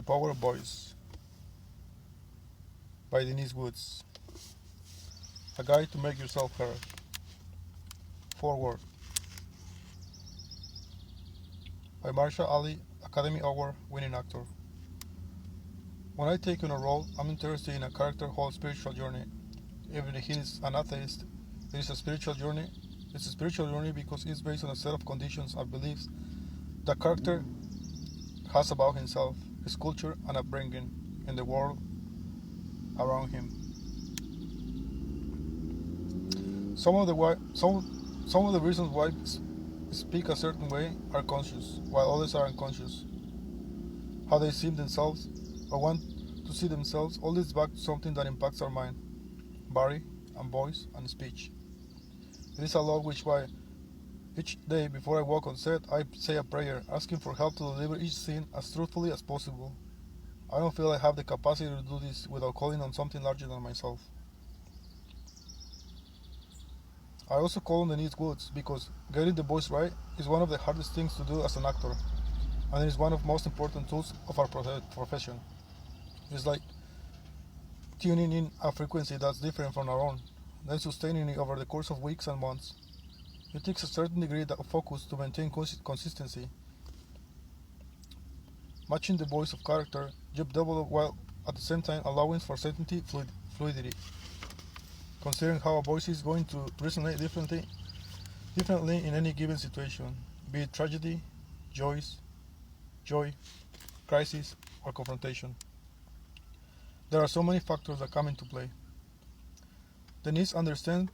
Power of Voice by Denise Woods. A guide to make yourself heard. Forward by Marsha Ali, Academy Award winning actor. When I take on a role, I'm interested in a character whole spiritual journey. Even if he is an atheist, it is a spiritual journey. It's a spiritual journey because it's based on a set of conditions and beliefs the character has about himself, his culture and upbringing in the world around him. Some of the reasons why speak a certain way are conscious, while others are unconscious. How they see themselves or want to see themselves all leads back to something that impacts our mind, body, and voice and speech. It is a law which why each day before I walk on set, I say a prayer, asking for help to deliver each scene as truthfully as possible. I don't feel I have the capacity to do this without calling on something larger than myself. I also call on Denise Woods because getting the voice right is one of the hardest things to do as an actor, and it is one of the most important tools of our profession. It's like tuning in a frequency that's different from our own, then sustaining it over the course of weeks and months. It takes a certain degree of focus to maintain consistency. Matching the voice of character, you develop while at the same time allowing for certainty, fluidity. Considering how a voice is going to resonate differently in any given situation, be it tragedy, joy, crisis, or confrontation. There are so many factors that come into play. Denise understands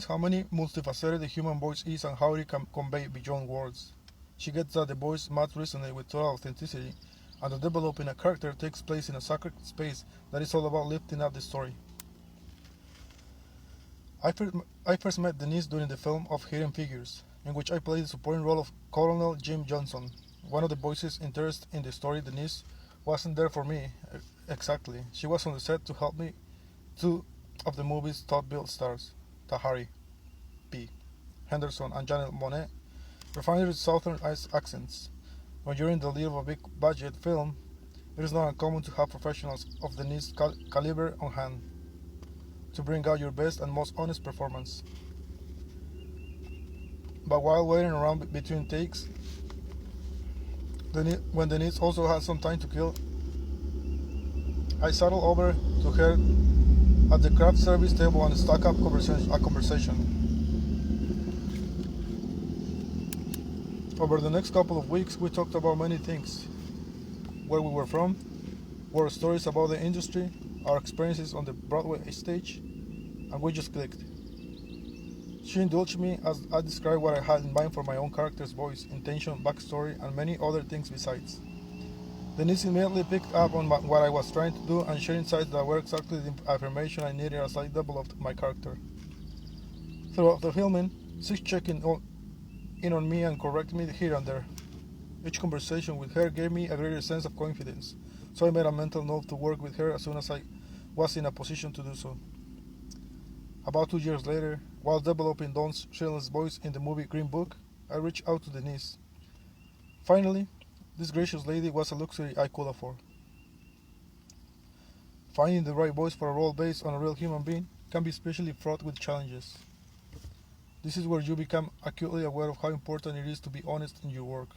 how many multifaceted the human voice is and how it can convey beyond words. She gets that the voice must resonate with total authenticity, and that developing a character takes place in a sacred space that is all about lifting up the story. I first met Denise during the film of Hidden Figures, in which I played the supporting role of Colonel Jim Johnson, one of the voices interested in the story. Denise wasn't there for me, exactly. She was on the set to help me. Two of the movie's top-billed stars, Tahari P. Henderson and Janet Monet, refined with Southern accents. When you're in the lead of a big-budget film, it is not uncommon to have professionals of Denise's caliber on hand to bring out your best and most honest performance. But while waiting around between takes, when Denise also had some time to kill, I settled over to her at the craft service table and struck up a conversation. Over the next couple of weeks, we talked about many things: where we were from, were stories about the industry, our experiences on the Broadway stage, and we just clicked. She indulged me as I described what I had in mind for my own character's voice, intention, backstory, and many other things besides. Denise immediately picked up on what I was trying to do and shared insights that were exactly the affirmation I needed as I developed my character. Throughout the filming, she checked in on me and corrected me here and there. Each conversation with her gave me a greater sense of confidence, so I made a mental note to work with her as soon as I was in a position to do so. About 2 years later, while developing Don Shillen's voice in the movie Green Book, I reached out to Denise. Finally, this gracious lady was a luxury I could afford. Finding the right voice for a role based on a real human being can be especially fraught with challenges. This is where you become acutely aware of how important it is to be honest in your work.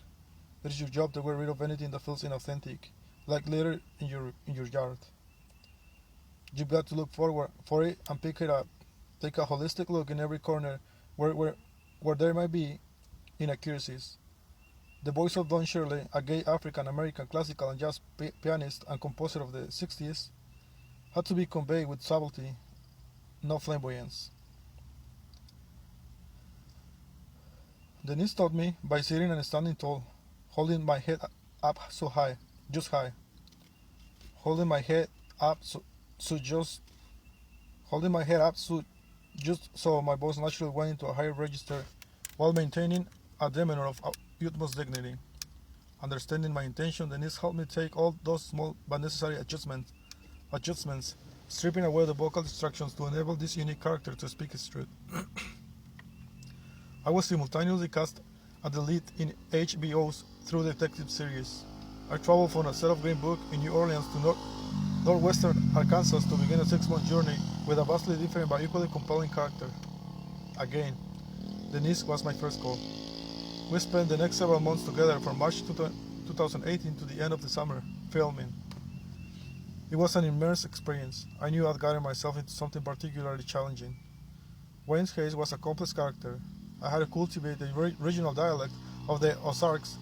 It is your job to get rid of anything that feels inauthentic, like litter in your yard. You've got to look forward for it and pick it up. Take a holistic look in every corner where there might be inaccuracies. The voice of Don Shirley, a gay African-American classical and jazz pianist and composer of the 60s, had to be conveyed with subtlety, not flamboyance. Denise taught me by sitting and standing tall, holding my head up so high, just high. Holding my head up just so my voice naturally went into a higher register while maintaining a demeanor of utmost dignity. Understanding my intention, Denise helped me take all those small but necessary adjustments, stripping away the vocal distractions to enable this unique character to speak its truth. I was simultaneously cast as the lead in HBO's True Detective series, I traveled from a set of Green Book in New Orleans to northwestern Arkansas to begin a 6-month journey with a vastly different but equally compelling character. Again, Denise was my first call. We spent the next several months together from March 2018 to the end of the summer, filming. It was an immense experience. I knew I'd gotten myself into something particularly challenging. Wayne Hayes was a complex character. I had to cultivate the regional dialect of the Ozarks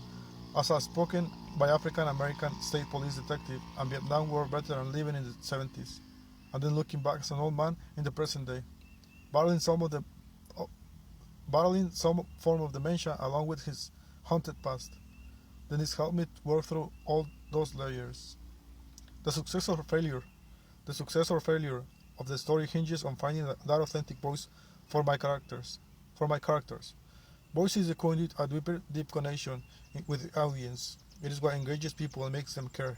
as a spoken by African American state police detective and Vietnam War veteran living in the 70s, and then looking back as an old man in the present day, battling some form of dementia along with his haunted past. Dennis helped me work through all those layers. The success or failure of the story hinges on finding that authentic voice for my characters. Voice is the conduit a deep connection with the audience. It is what engages people and makes them care.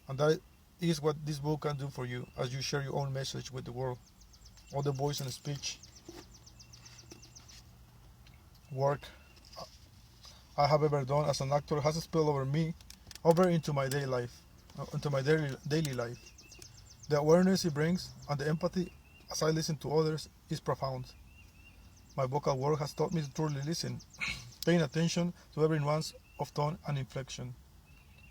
And that is what this book can do for you as you share your own message with the world. All the voice and speech work I have ever done as an actor has spilled over into my daily life. The awareness it brings and the empathy as I listen to others is profound. My vocal work has taught me to truly listen, paying attention to every nuance of tone and inflection.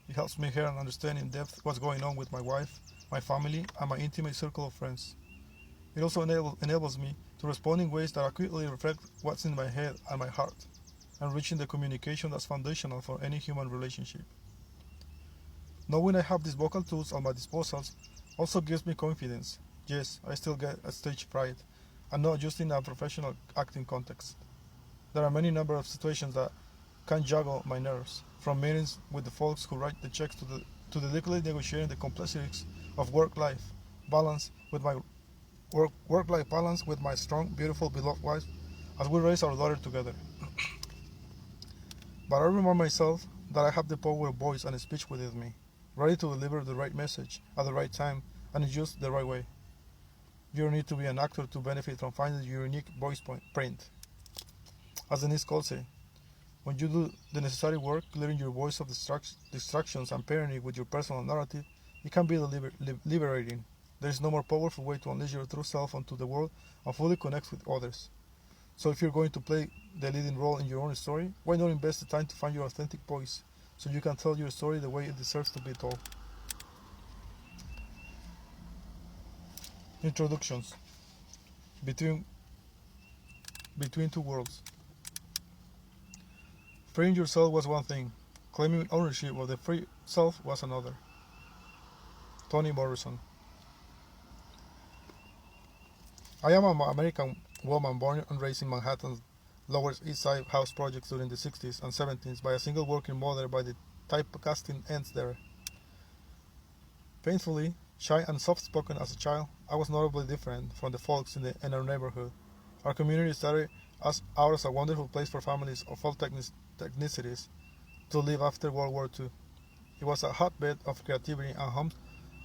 It helps me hear and understand in depth what's going on with my wife, my family, and my intimate circle of friends. It also enables me to respond in ways that accurately reflect what's in my head and my heart, enriching the communication that's foundational for any human relationship. Knowing I have these vocal tools at my disposal also gives me confidence. Yes, I still get a stage fright, and not just in a professional acting context. There are many number of situations that can juggle my nerves, from meetings with the folks who write the checks to delicately negotiating the complexities of work-life balance with my work-life balance with my strong, beautiful, beloved wife as we raise our daughter together. But I remind myself that I have the power of voice and speech within me, ready to deliver the right message at the right time and used the right way. You don't need to be an actor to benefit from finding your unique voice print. As Denise calls it, when you do the necessary work, clearing your voice of distractions and pairing it with your personal narrative, it can be liberating. There is no more powerful way to unleash your true self onto the world and fully connect with others. So if you're going to play the leading role in your own story, why not invest the time to find your authentic voice so you can tell your story the way it deserves to be told? Introductions. Between two worlds. Freeing yourself was one thing. Claiming ownership of the free self was another. Toni Morrison. I am an American woman born and raised in Manhattan's Lower East Side house projects during the 60s and 70s by a single working mother by the typecasting ends there. Painfully, shy and soft-spoken as a child, I was notably different from the folks in our neighborhood. Our community started us out as a wonderful place for families of all ethnicities to live after World War II. It was a hotbed of creativity and home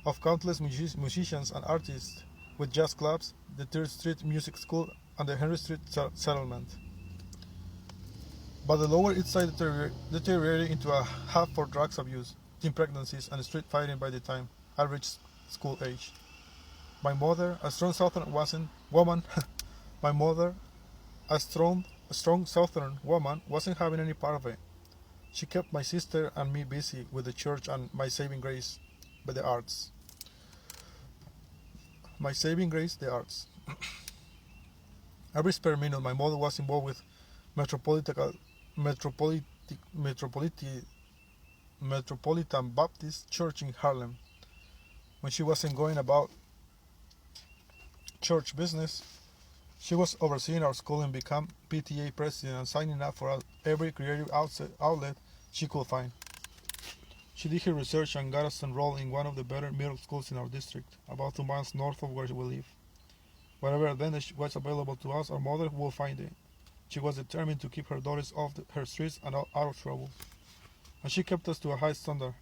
of countless musicians and artists, with jazz clubs, the 3rd Street Music School, and the Henry Street Settlement. But the Lower East Side deteriorated into a hub for drugs abuse, teen pregnancies, and street fighting by the time I reached school age. My mother, a strong Southern woman, my mother, a strong Southern woman, wasn't having any part of it. She kept my sister and me busy with the church and my saving grace, but the arts. My saving grace, the arts. Every spare minute, my mother was involved with Metropolitan Baptist Church in Harlem. When she wasn't going about church business, she was overseeing our school and became PTA president and signing up for every creative outlet she could find. She did her research and got us enrolled in one of the better middle schools in our district, about 2 miles north of where we live. Whatever advantage was available to us, our mother would find it. She was determined to keep her daughters off her streets and out of trouble. And she kept us to a high standard.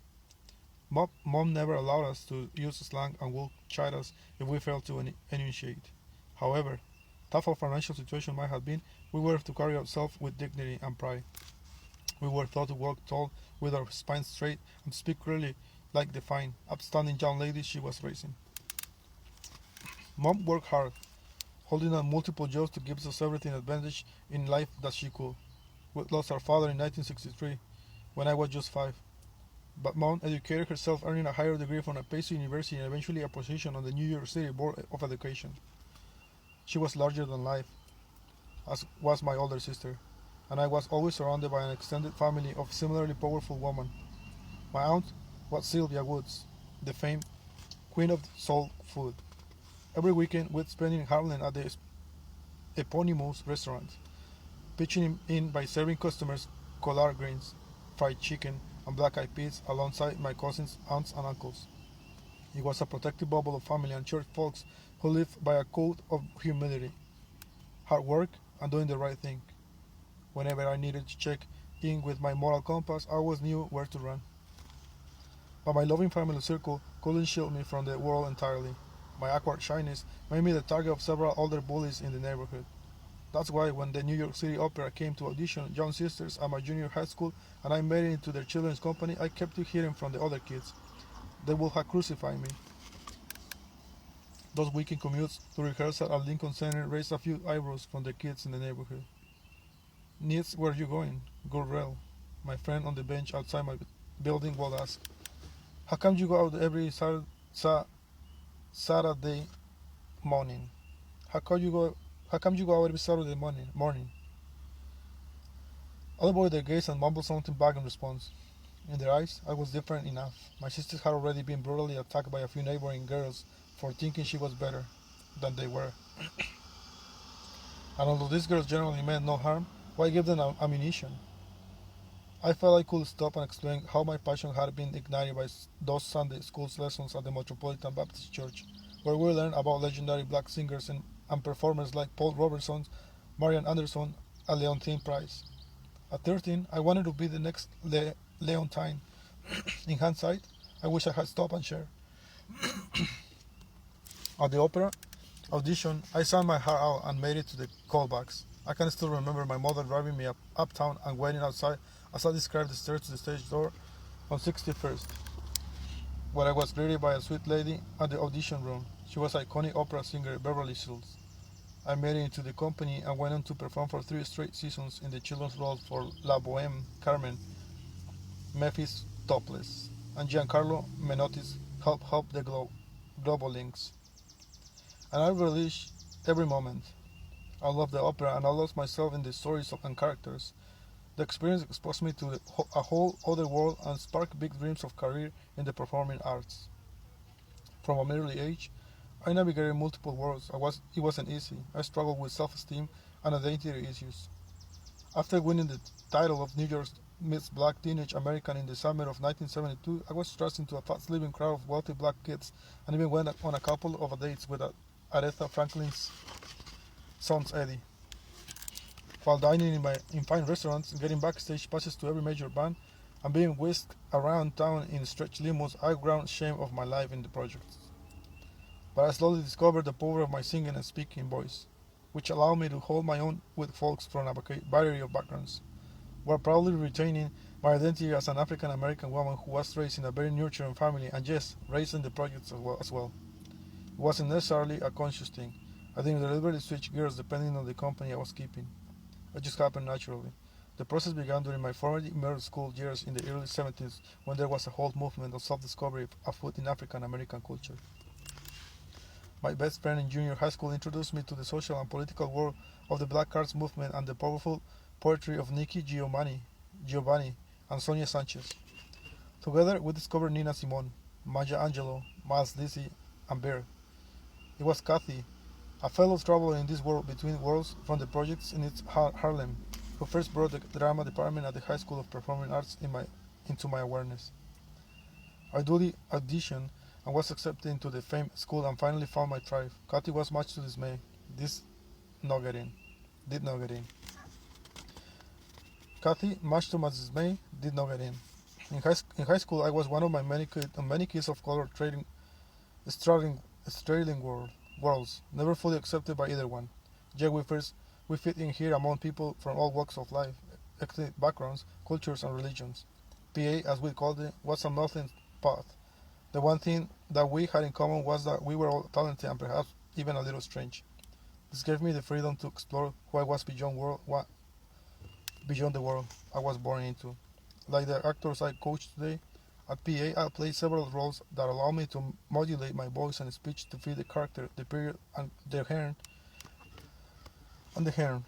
Mom never allowed us to use slang and would chide us if we failed to initiate. However, tough our financial situation might have been, we were to carry ourselves with dignity and pride. We were taught to walk tall with our spines straight and speak clearly like the fine, upstanding young lady she was raising. Mom worked hard, holding on multiple jobs to give us everything advantage in life that she could. We lost our father in 1963 when I was just 5. But Mom educated herself, earning a higher degree from a Pace University and eventually a position on the New York City Board of Education. She was larger than life, as was my older sister, and I was always surrounded by an extended family of similarly powerful women. My aunt was Sylvia Woods, the famed Queen of Soul Food. Every weekend we'd spend in Harlem at the eponymous restaurant, pitching in by serving customers collard greens, fried chicken, and black-eyed peas alongside my cousins, aunts, and uncles. It was a protective bubble of family and church folks who lived by a code of humility, hard work, and doing the right thing. Whenever I needed to check in with my moral compass, I always knew where to run. But my loving family circle couldn't shield me from the world entirely. My awkward shyness made me the target of several older bullies in the neighborhood. That's why when the New York City Opera came to audition young sisters at my junior high school and I made it into their children's company, I kept hearing from the other kids. They would have crucified me. Those weekend commutes to rehearsal at Lincoln Center raised a few eyebrows from the kids in the neighborhood. Niece, where you going? Gurrel, my friend on the bench outside my building, would ask. How come you go out every Saturday morning? How come you go out every Saturday morning? I avoided their gaze and mumbled something back in response. In their eyes, I was different enough. My sisters had already been brutally attacked by a few neighboring girls for thinking she was better than they were. And although these girls generally meant no harm, why give them ammunition? I felt I could stop and explain how my passion had been ignited by those Sunday school lessons at the Metropolitan Baptist Church, where we learned about legendary black singers and performers like Paul Robeson, Marian Anderson, and Leontine Price. At 13, I wanted to be the next Leontine. In hindsight, I wish I had stopped and shared. At the opera audition, I sang my heart out and made it to the callbacks. I can still remember my mother driving me uptown and waiting outside as I described the stairs to the stage door on 61st, where I was greeted by a sweet lady at the audition room. She was iconic opera singer Beverly Sills. I made it into the company and went on to perform for 3 straight seasons in the children's roles for La Boheme, Carmen, Memphis Topless, and Giancarlo Menotti's Help the Global Links. And I relished every moment. I loved the opera and I lost myself in the stories and characters. The experience exposed me to a whole other world and sparked big dreams of career in the performing arts. From an early age, I navigated multiple worlds. It wasn't easy. I struggled with self-esteem and identity issues. After winning the title of New York's Miss Black Teenage American in the summer of 1972, I was thrust into a fast-living crowd of wealthy black kids and even went on a couple of dates with Aretha Franklin's son Eddie. While dining in fine restaurants, getting backstage passes to every major band, and being whisked around town in stretched limos, I ground shame of my life in the projects. But I slowly discovered the power of my singing and speaking voice, which allowed me to hold my own with folks from a variety of backgrounds, while proudly retaining my identity as an African American woman who was raised in a very nurturing family and yes, raised in the projects as well. It wasn't necessarily a conscious thing. I didn't deliberately switch gears depending on the company I was keeping. It just happened naturally. The process began during my formative middle school years in the early 70s when there was a whole movement of self-discovery afoot in African American culture. My best friend in junior high school introduced me to the social and political world of the Black Arts movement and the powerful poetry of Nikki Giovanni, and Sonia Sanchez. Together, we discovered Nina Simone, Maya Angelou, Miles Daisy, and Bear. It was Kathy, a fellow traveler in this world between worlds from the projects in its Harlem, who first brought the drama department at the High School of Performing Arts into my awareness. I duly auditioned and was accepted into the famed school and finally found my tribe. Kathy was much to dismay. Did not get in. Kathy, much to my dismay, did not get in. In high school, I was one of my many kids of color straddling worlds, never fully accepted by either one. Yet we fit in here among people from all walks of life, ethnic backgrounds, cultures, and religions. PA, as we called it, was a melting pot. The one thing that we had in common was that we were all talented and perhaps even a little strange. This gave me the freedom to explore who I was beyond the world I was born into. Like the actors I coach today, at PA I play several roles that allow me to modulate my voice and speech to fit the character, the period, and the genre, and the genre,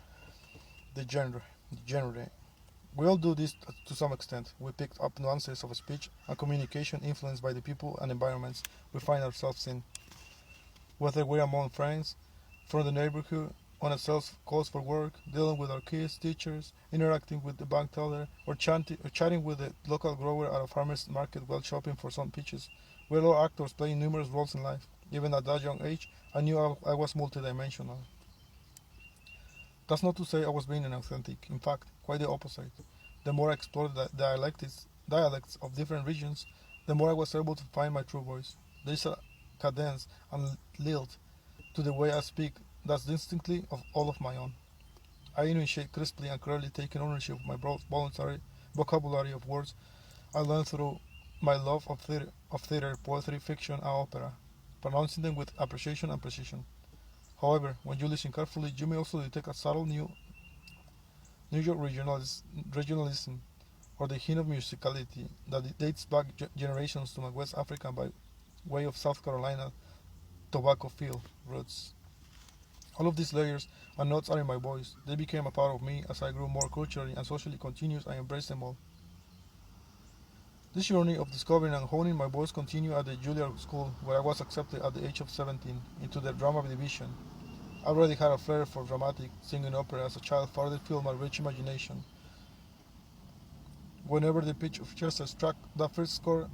the genre, the genre. We all do this to some extent. We pick up nuances of speech and communication influenced by the people and environments we find ourselves in. Whether we're among friends, from the neighborhood, on a sales calls for work, dealing with our kids, teachers, interacting with the bank teller, or chatting with the local grower at a farmer's market while shopping for some peaches. We're all actors playing numerous roles in life. Even at that young age, I knew I was multidimensional. That's not to say I was being inauthentic. In fact, quite the opposite. The more I explored the dialects of different regions, the more I was able to find my true voice. There is a cadence and lilt to the way I speak that's distinctly of all of my own. I enunciate crisply and clearly, taking ownership of my broad voluntary vocabulary of words I learned through my love of theater, poetry, fiction, and opera, pronouncing them with appreciation and precision. However, when you listen carefully, you may also detect a subtle New York regionalism or the hint of musicality that dates back generations to my West African by way of South Carolina tobacco field roots. All of these layers and notes are in my voice. They became a part of me as I grew more culturally and socially continuous. I embraced them all. This journey of discovering and honing my voice continued at the Juilliard School, where I was accepted at the age of 17 into the drama division. I already had a flair for dramatic singing opera as a child, further fueled my rich imagination. Whenever the pitch of Chester struck that first score,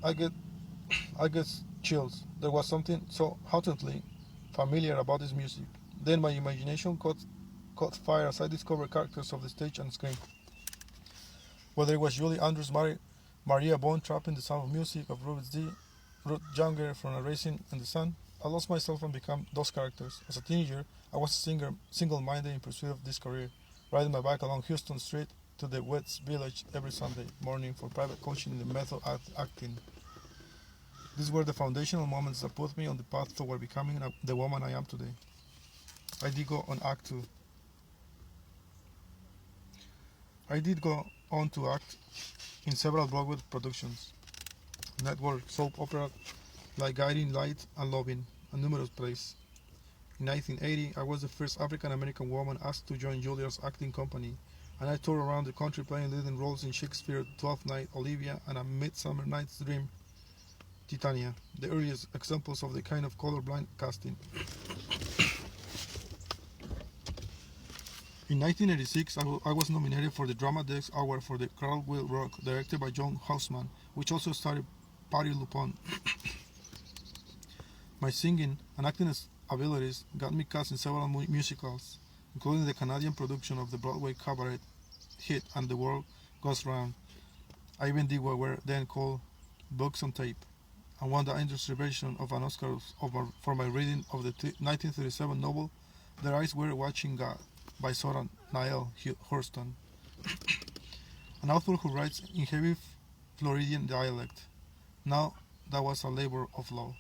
I get I get chills. There was something so hauntingly familiar about this music. Then my imagination caught fire as I discovered characters of the stage and screen. Whether it was Julie Andrews, Maria Bond trapping the sound of music, of Ruth Younger from A Raisin in the Sun, I lost myself and became those characters. As a teenager, I was a single-minded in pursuit of this career, riding my bike along Houston Street to the West Village every Sunday morning for private coaching in the method acting. These were the foundational moments that put me on the path toward becoming the woman I am today. I did go on act to. I did go on to act in several Broadway productions, network soap opera like Guiding Light and Loving, and numerous plays. In 1980, I was the first African American woman asked to join Juilliard's acting company, and I toured around the country playing leading roles in Shakespeare's Twelfth Night, Olivia, and A Midsummer Night's Dream, Titania, the earliest examples of the kind of colorblind casting. In 1986, I was nominated for the Drama Desk Award for the Carl Will Rock, directed by John Houseman, which also starred Patti LuPone. My singing and acting abilities got me cast in several musicals, including the Canadian production of the Broadway cabaret hit And the World Goes Round. I even did what were then called books on tape, and won the industry version of an Oscar for my reading of the 1937 novel Their Eyes Were Watching God by Zora Neale Hurston, an author who writes in heavy Floridian dialect. Now, that was a labor of love.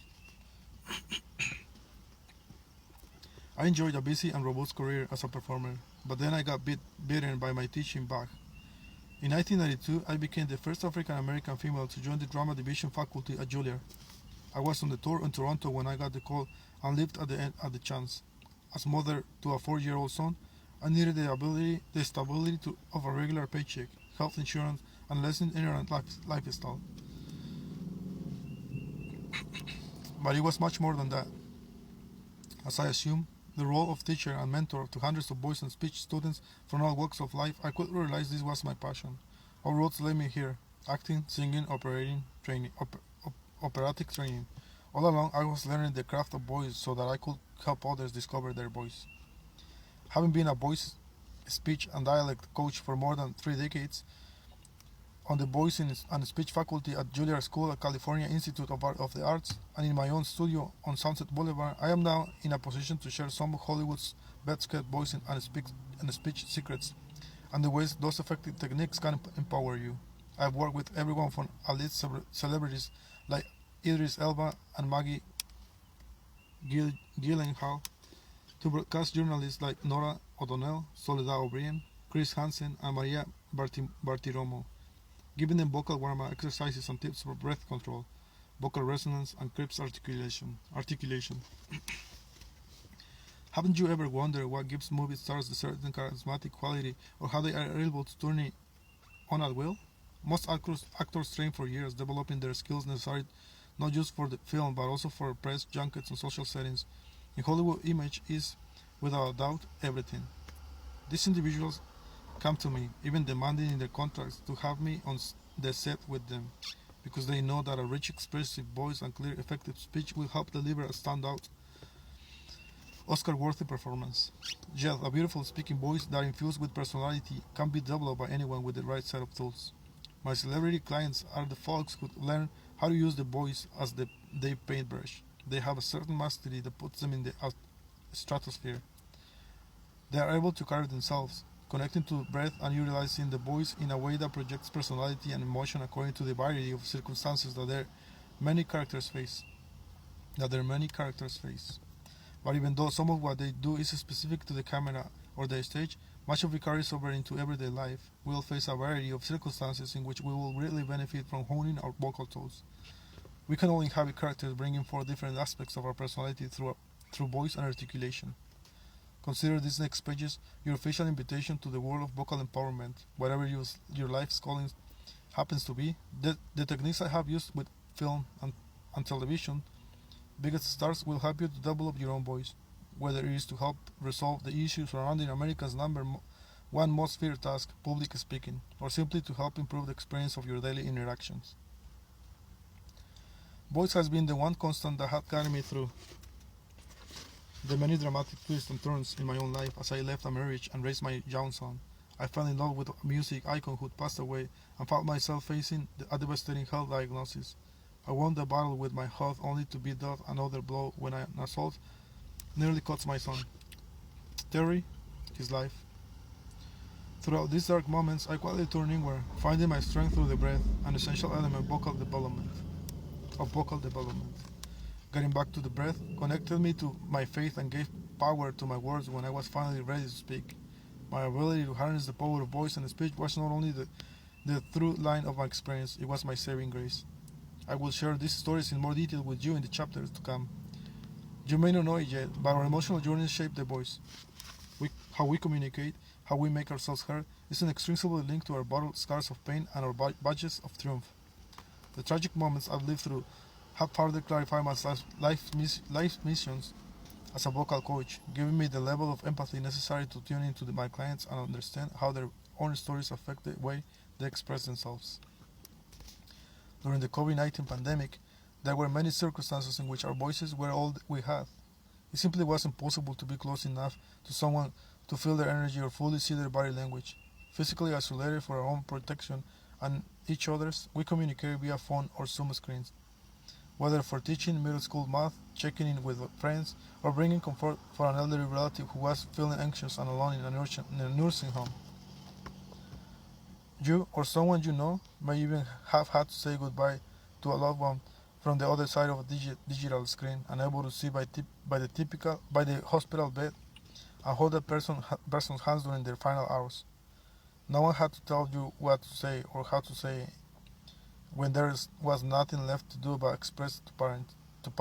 I enjoyed a busy and robust career as a performer, but then I got bitten by my teaching bug. In 1992, I became the first African American female to join the drama division faculty at Juilliard. I was on the tour in Toronto when I got the call and leaped at the chance. As mother to a 4-year-old son, I needed the stability of a regular paycheck, health insurance, and less ignorant lifestyle. But it was much more than that. As I assumed the role of teacher and mentor to hundreds of voice and speech students from all walks of life, I quickly realized this was my passion. All roads led me here: acting, singing, operatic training. All along, I was learning the craft of voice so that I could help others discover their voice. Having been a voice, speech, and dialect coach for more than 3 decades, on the voice and speech faculty at Juilliard School at California Institute of the Arts, and in my own studio on Sunset Boulevard, I am now in a position to share some of Hollywood's best-kept voice and speech secrets. and the ways those effective techniques can empower you. I've worked with everyone from elite celebrities like Idris Elba and Maggie Gyllenhaal to broadcast journalists like Nora O'Donnell, Soledad O'Brien, Chris Hansen, and Maria Bartiromo, giving them vocal warm-up exercises and tips for breath control, vocal resonance, and crisp articulation. Haven't you ever wondered what gives movie stars a certain charismatic quality, or how they are able to turn it on at will? Most actors train for years, developing their skills necessary not just for the film but also for press junkets and social settings. In Hollywood, image is, without a doubt, everything. These individuals come to me, even demanding in their contracts to have me on the set with them, because they know that a rich, expressive voice and clear, effective speech will help deliver a standout, Oscar-worthy performance. Yet, a beautiful speaking voice that infused with personality can be developed by anyone with the right set of tools. My celebrity clients are the folks who learn how to use the voice as their paintbrush. They have a certain mastery that puts them in the stratosphere. They are able to carry themselves, connecting to breath and utilizing the voice in a way that projects personality and emotion according to the variety of circumstances that their many characters face. But even though some of what they do is specific to the camera or the stage, much of it carries over into everyday life. We will face a variety of circumstances in which we will greatly benefit from honing our vocal tools. We can all inhabit characters bringing forth different aspects of our personality through voice and articulation. Consider these next pages your official invitation to the world of vocal empowerment, whatever your life's calling happens to be. The techniques I have used with film and television, biggest stars, will help you to develop your own voice, whether it is to help resolve the issues surrounding America's one most feared task, public speaking, or simply to help improve the experience of your daily interactions. Voice has been the one constant that has guided me through the many dramatic twists and turns in my own life. As I left a marriage and raised my young son, I fell in love with a music icon who passed away and found myself facing a devastating health diagnosis. I won the battle with my health only to be dealt another blow when an assault nearly cuts my son, Terry, his life. Throughout these dark moments, I quietly turned inward, finding my strength through the breath, an essential element of vocal development. Getting back to the breath connected me to my faith and gave power to my words when I was finally ready to speak. My ability to harness the power of voice and speech was not only the through line of my experience, it was my saving grace. I will share these stories in more detail with you in the chapters to come. You may not know it yet, but our emotional journeys shape the voice. How we communicate, how we make ourselves heard, is inextricably linked to our battle scars of pain and our badges of triumph. The tragic moments I've lived through have further clarified my life missions as a vocal coach, giving me the level of empathy necessary to tune into my clients and understand how their own stories affect the way they express themselves. During the COVID-19 pandemic, there were many circumstances in which our voices were all we had. It simply wasn't possible to be close enough to someone to feel their energy or fully see their body language. Physically isolated for our own protection and each other's, we communicated via phone or Zoom screens. Whether for teaching middle school math, checking in with friends, or bringing comfort for an elderly relative who was feeling anxious and alone in a nursing home. You or someone you know may even have had to say goodbye to a loved one from the other side of a digital screen, unable to see by the hospital bed and hold that person's hands during their final hours. No one had to tell you what to say or how to say when there was nothing left to do but express to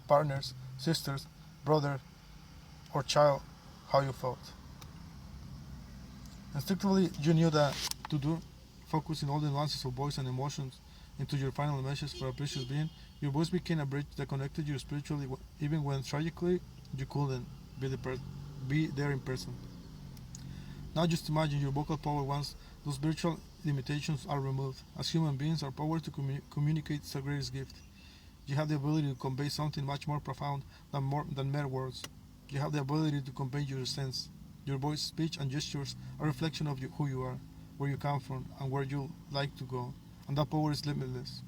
partners, sisters, brother, or child how you felt. Instinctively, you knew that to do, focusing all the nuances of voice and emotions into your final message for a precious being, your voice became a bridge that connected you spiritually, even when tragically you couldn't be there in person. Now just imagine your vocal power once those virtual limitations are removed. As human beings, our power to communicate is our greatest gift. You have the ability to convey something much more profound than mere words. You have the ability to convey your sense. Your voice, speech, and gestures are a reflection of who you are, where you come from, and where you like to go. And that power is limitless.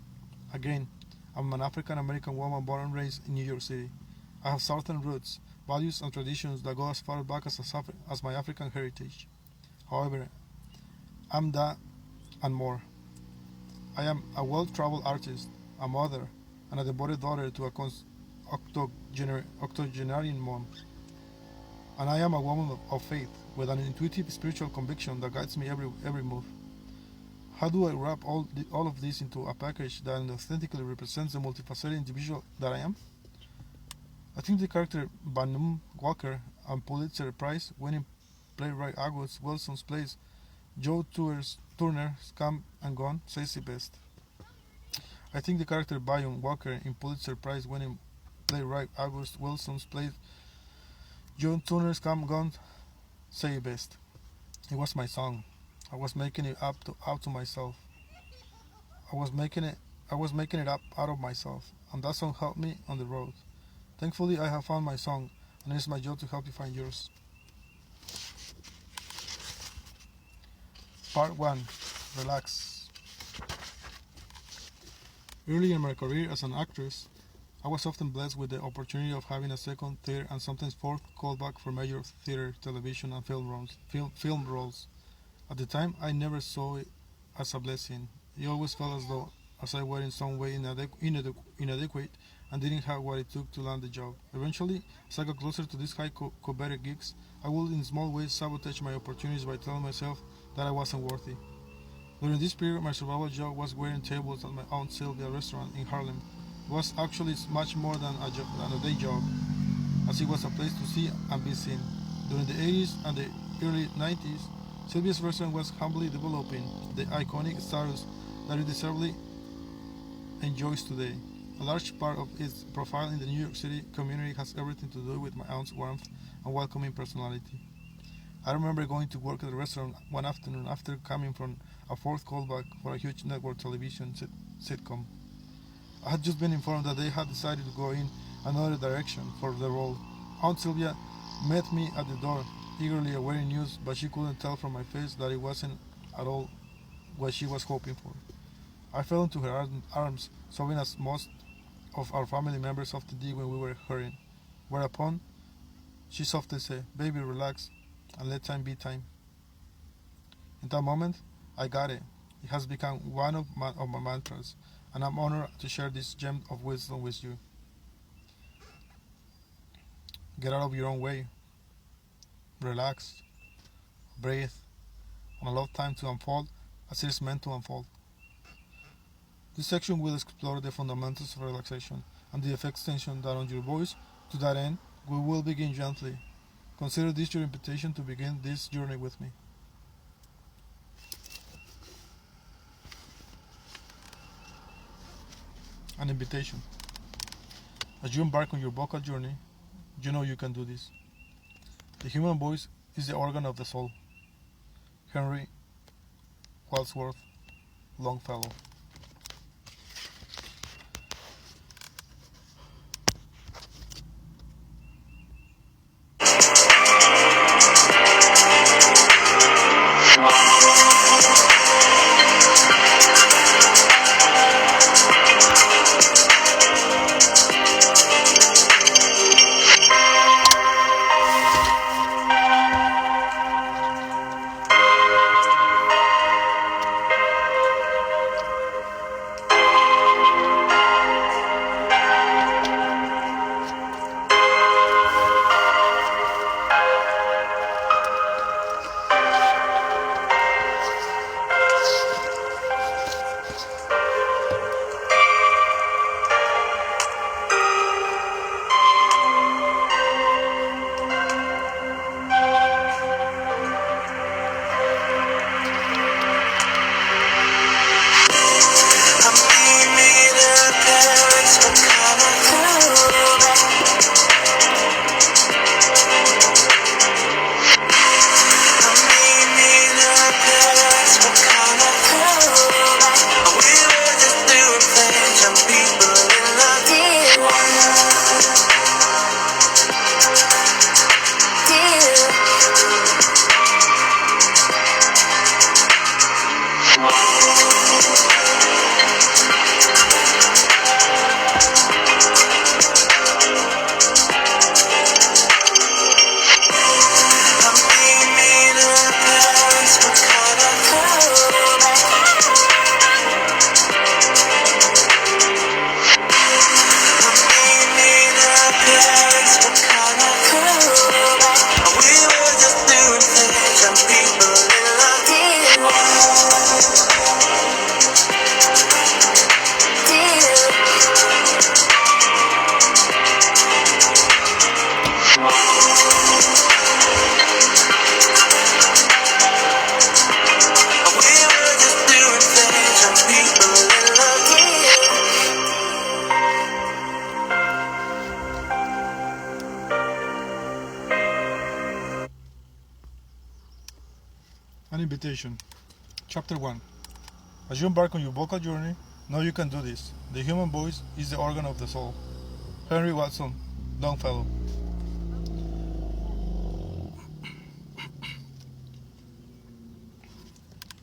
Again, I'm an African American woman born and raised in New York City. I have Southern roots, values, and traditions that go as far back as my African heritage. However, I'm that and more. I am a well-traveled artist, a mother, and a devoted daughter to a octogenarian mom. And I am a woman of faith, with an intuitive spiritual conviction that guides me every move. How do I wrap all of this into a package that authentically represents the multifaceted individual that I am? I think the character Banum Walker and Pulitzer Prize winning playwright August Wilson's plays Turner's Come and Gone says it best. I think the character Byron Walker in Pulitzer Prize winning playwright August Wilson's plays Joe Turner's Come and Gone say it best. It was my song. I was making it out to myself. I was making it up out of myself, and that song helped me on the road. Thankfully, I have found my song, and it's my job to help you find yours. Part 1. Relax. Early in my career as an actress, I was often blessed with the opportunity of having a second, third, and sometimes fourth callback for major theater, television, and film roles. At the time, I never saw it as a blessing. It always felt as I were in some way inadequate and didn't have what it took to land the job. Eventually, as I got closer to these high coveted gigs, I would in small ways sabotage my opportunities by telling myself that I wasn't worthy. During this period, my survival job was waiting tables at my Aunt Sylvia restaurant in Harlem. It was actually much more than a day job, as it was a place to see and be seen. During the 80s and the early 90s, Sylvia's restaurant was humbly developing the iconic status that it deservedly enjoys today. A large part of its profile in the New York City community has everything to do with my aunt's warmth and welcoming personality. I remember going to work at the restaurant one afternoon after coming from a fourth callback for a huge network television sitcom. I had just been informed that they had decided to go in another direction for the role. Aunt Sylvia met me at the door, eagerly awaiting news, but she couldn't tell from my face that it wasn't at all what she was hoping for. I fell into her arms, sobbing as most of our family members often did when we were hurrying. Whereupon, she softly said, "Baby, relax, and let time be time." In that moment, I got it. It has become one of my mantras, and I'm honored to share this gem of wisdom with you. Get out of your own way, relax, breathe, and allow time to unfold as it is meant to unfold. This section will explore the fundamentals of relaxation and the effects tension that on your voice. To that end, we will begin gently. Consider this your invitation to begin this journey with me. An invitation. As you embark on your vocal journey, you know you can do this. The human voice is the organ of the soul. Henry Wadsworth Longfellow. An invitation. Chapter 1. As you embark on your vocal journey, know you can do this. The human voice is the organ of the soul. Henry Watson, Longfellow.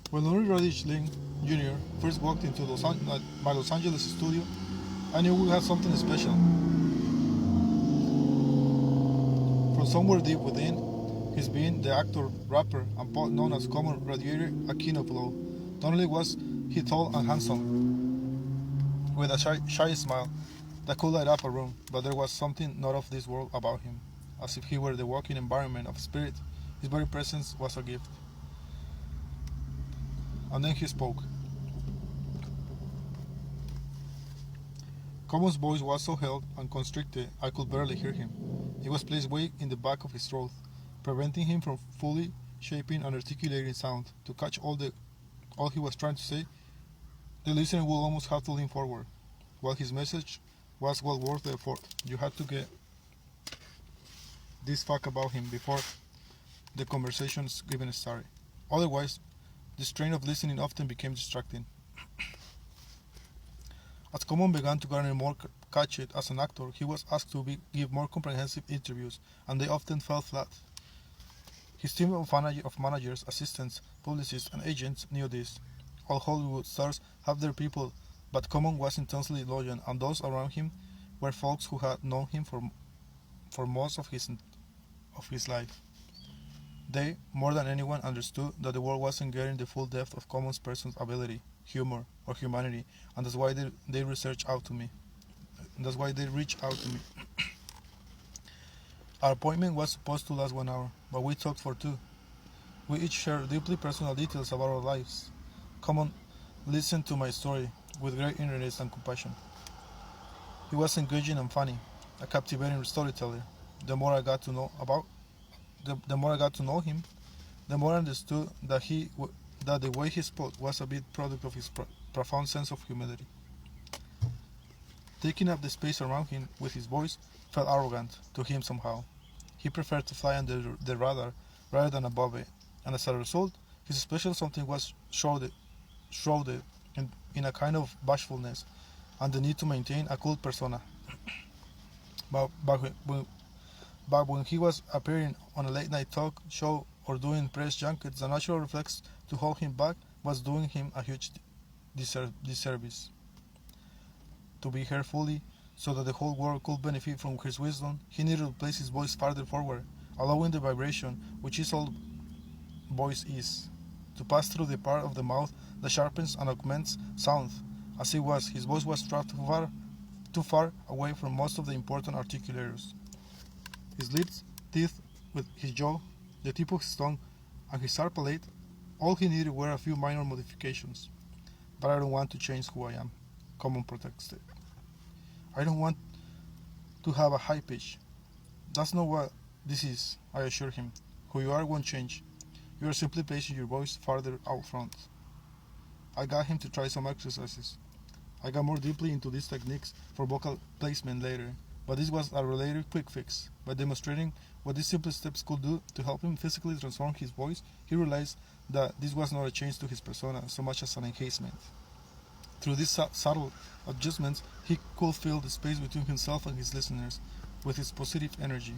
When Laurie Rodich Link Jr. first walked into my Los Angeles studio, I knew we had something special. From somewhere deep within his being, the actor, rapper, and poet known as Common radiated a keen glow. Not only was he tall and handsome, with a shy smile that could light up a room, but there was something not of this world about him. As if he were the walking embodiment of spirit, his very presence was a gift. And then he spoke. Common's voice was so held and constricted I could barely hear him. It was placed way in the back of his throat, preventing him from fully shaping and articulating sound. To catch all he was trying to say, the listener would almost have to lean forward. While his message was well worth the effort, you had to get this fact about him before the conversations even started. Otherwise, the strain of listening often became distracting. As Common began to garner more cachet as an actor, he was asked to give more comprehensive interviews, and they often fell flat. His team of managers, assistants, publicists, and agents knew this. All Hollywood stars have their people, but Common was intensely loyal, and those around him were folks who had known him for most of his life. They, more than anyone, understood that the world wasn't getting the full depth of Common's person's ability, humor, or humanity, and that's why they reached out to me. Our appointment was supposed to last 1 hour, but we talked for 2. We each shared deeply personal details about our lives. Common listened to my story with great interest and compassion. He was engaging and funny, a captivating storyteller. The more I got to know him, the more I understood that the way he spoke was a bit product of his profound sense of humility. Taking up the space around him with his voice felt arrogant to him somehow. He preferred to fly under the radar rather than above it, and as a result, his special something was shrouded in a kind of bashfulness and the need to maintain a cool persona. But when he was appearing on a late-night talk show or doing press junkets, the natural reflex to hold him back was doing him a huge disservice. To be heard fully, so that the whole world could benefit from his wisdom, he needed to place his voice farther forward, allowing the vibration, which is all voice is, to pass through the part of the mouth that sharpens and augments sound. As it was, his voice was trapped too far away from most of the important articulators. His lips, teeth, with his jaw, the tip of his tongue, and his sharp palate, all he needed were a few minor modifications. But I don't want to change who I am, Common protested. I don't want to have a high pitch. That's not what this is, I assured him. Who you are won't change. You are simply placing your voice farther out front. I got him to try some exercises. I got more deeply into these techniques for vocal placement later, but this was a related quick fix. By demonstrating what these simple steps could do to help him physically transform his voice, he realized that this was not a change to his persona so much as an enhancement. Through these subtle adjustments, he could fill the space between himself and his listeners with his positive energy.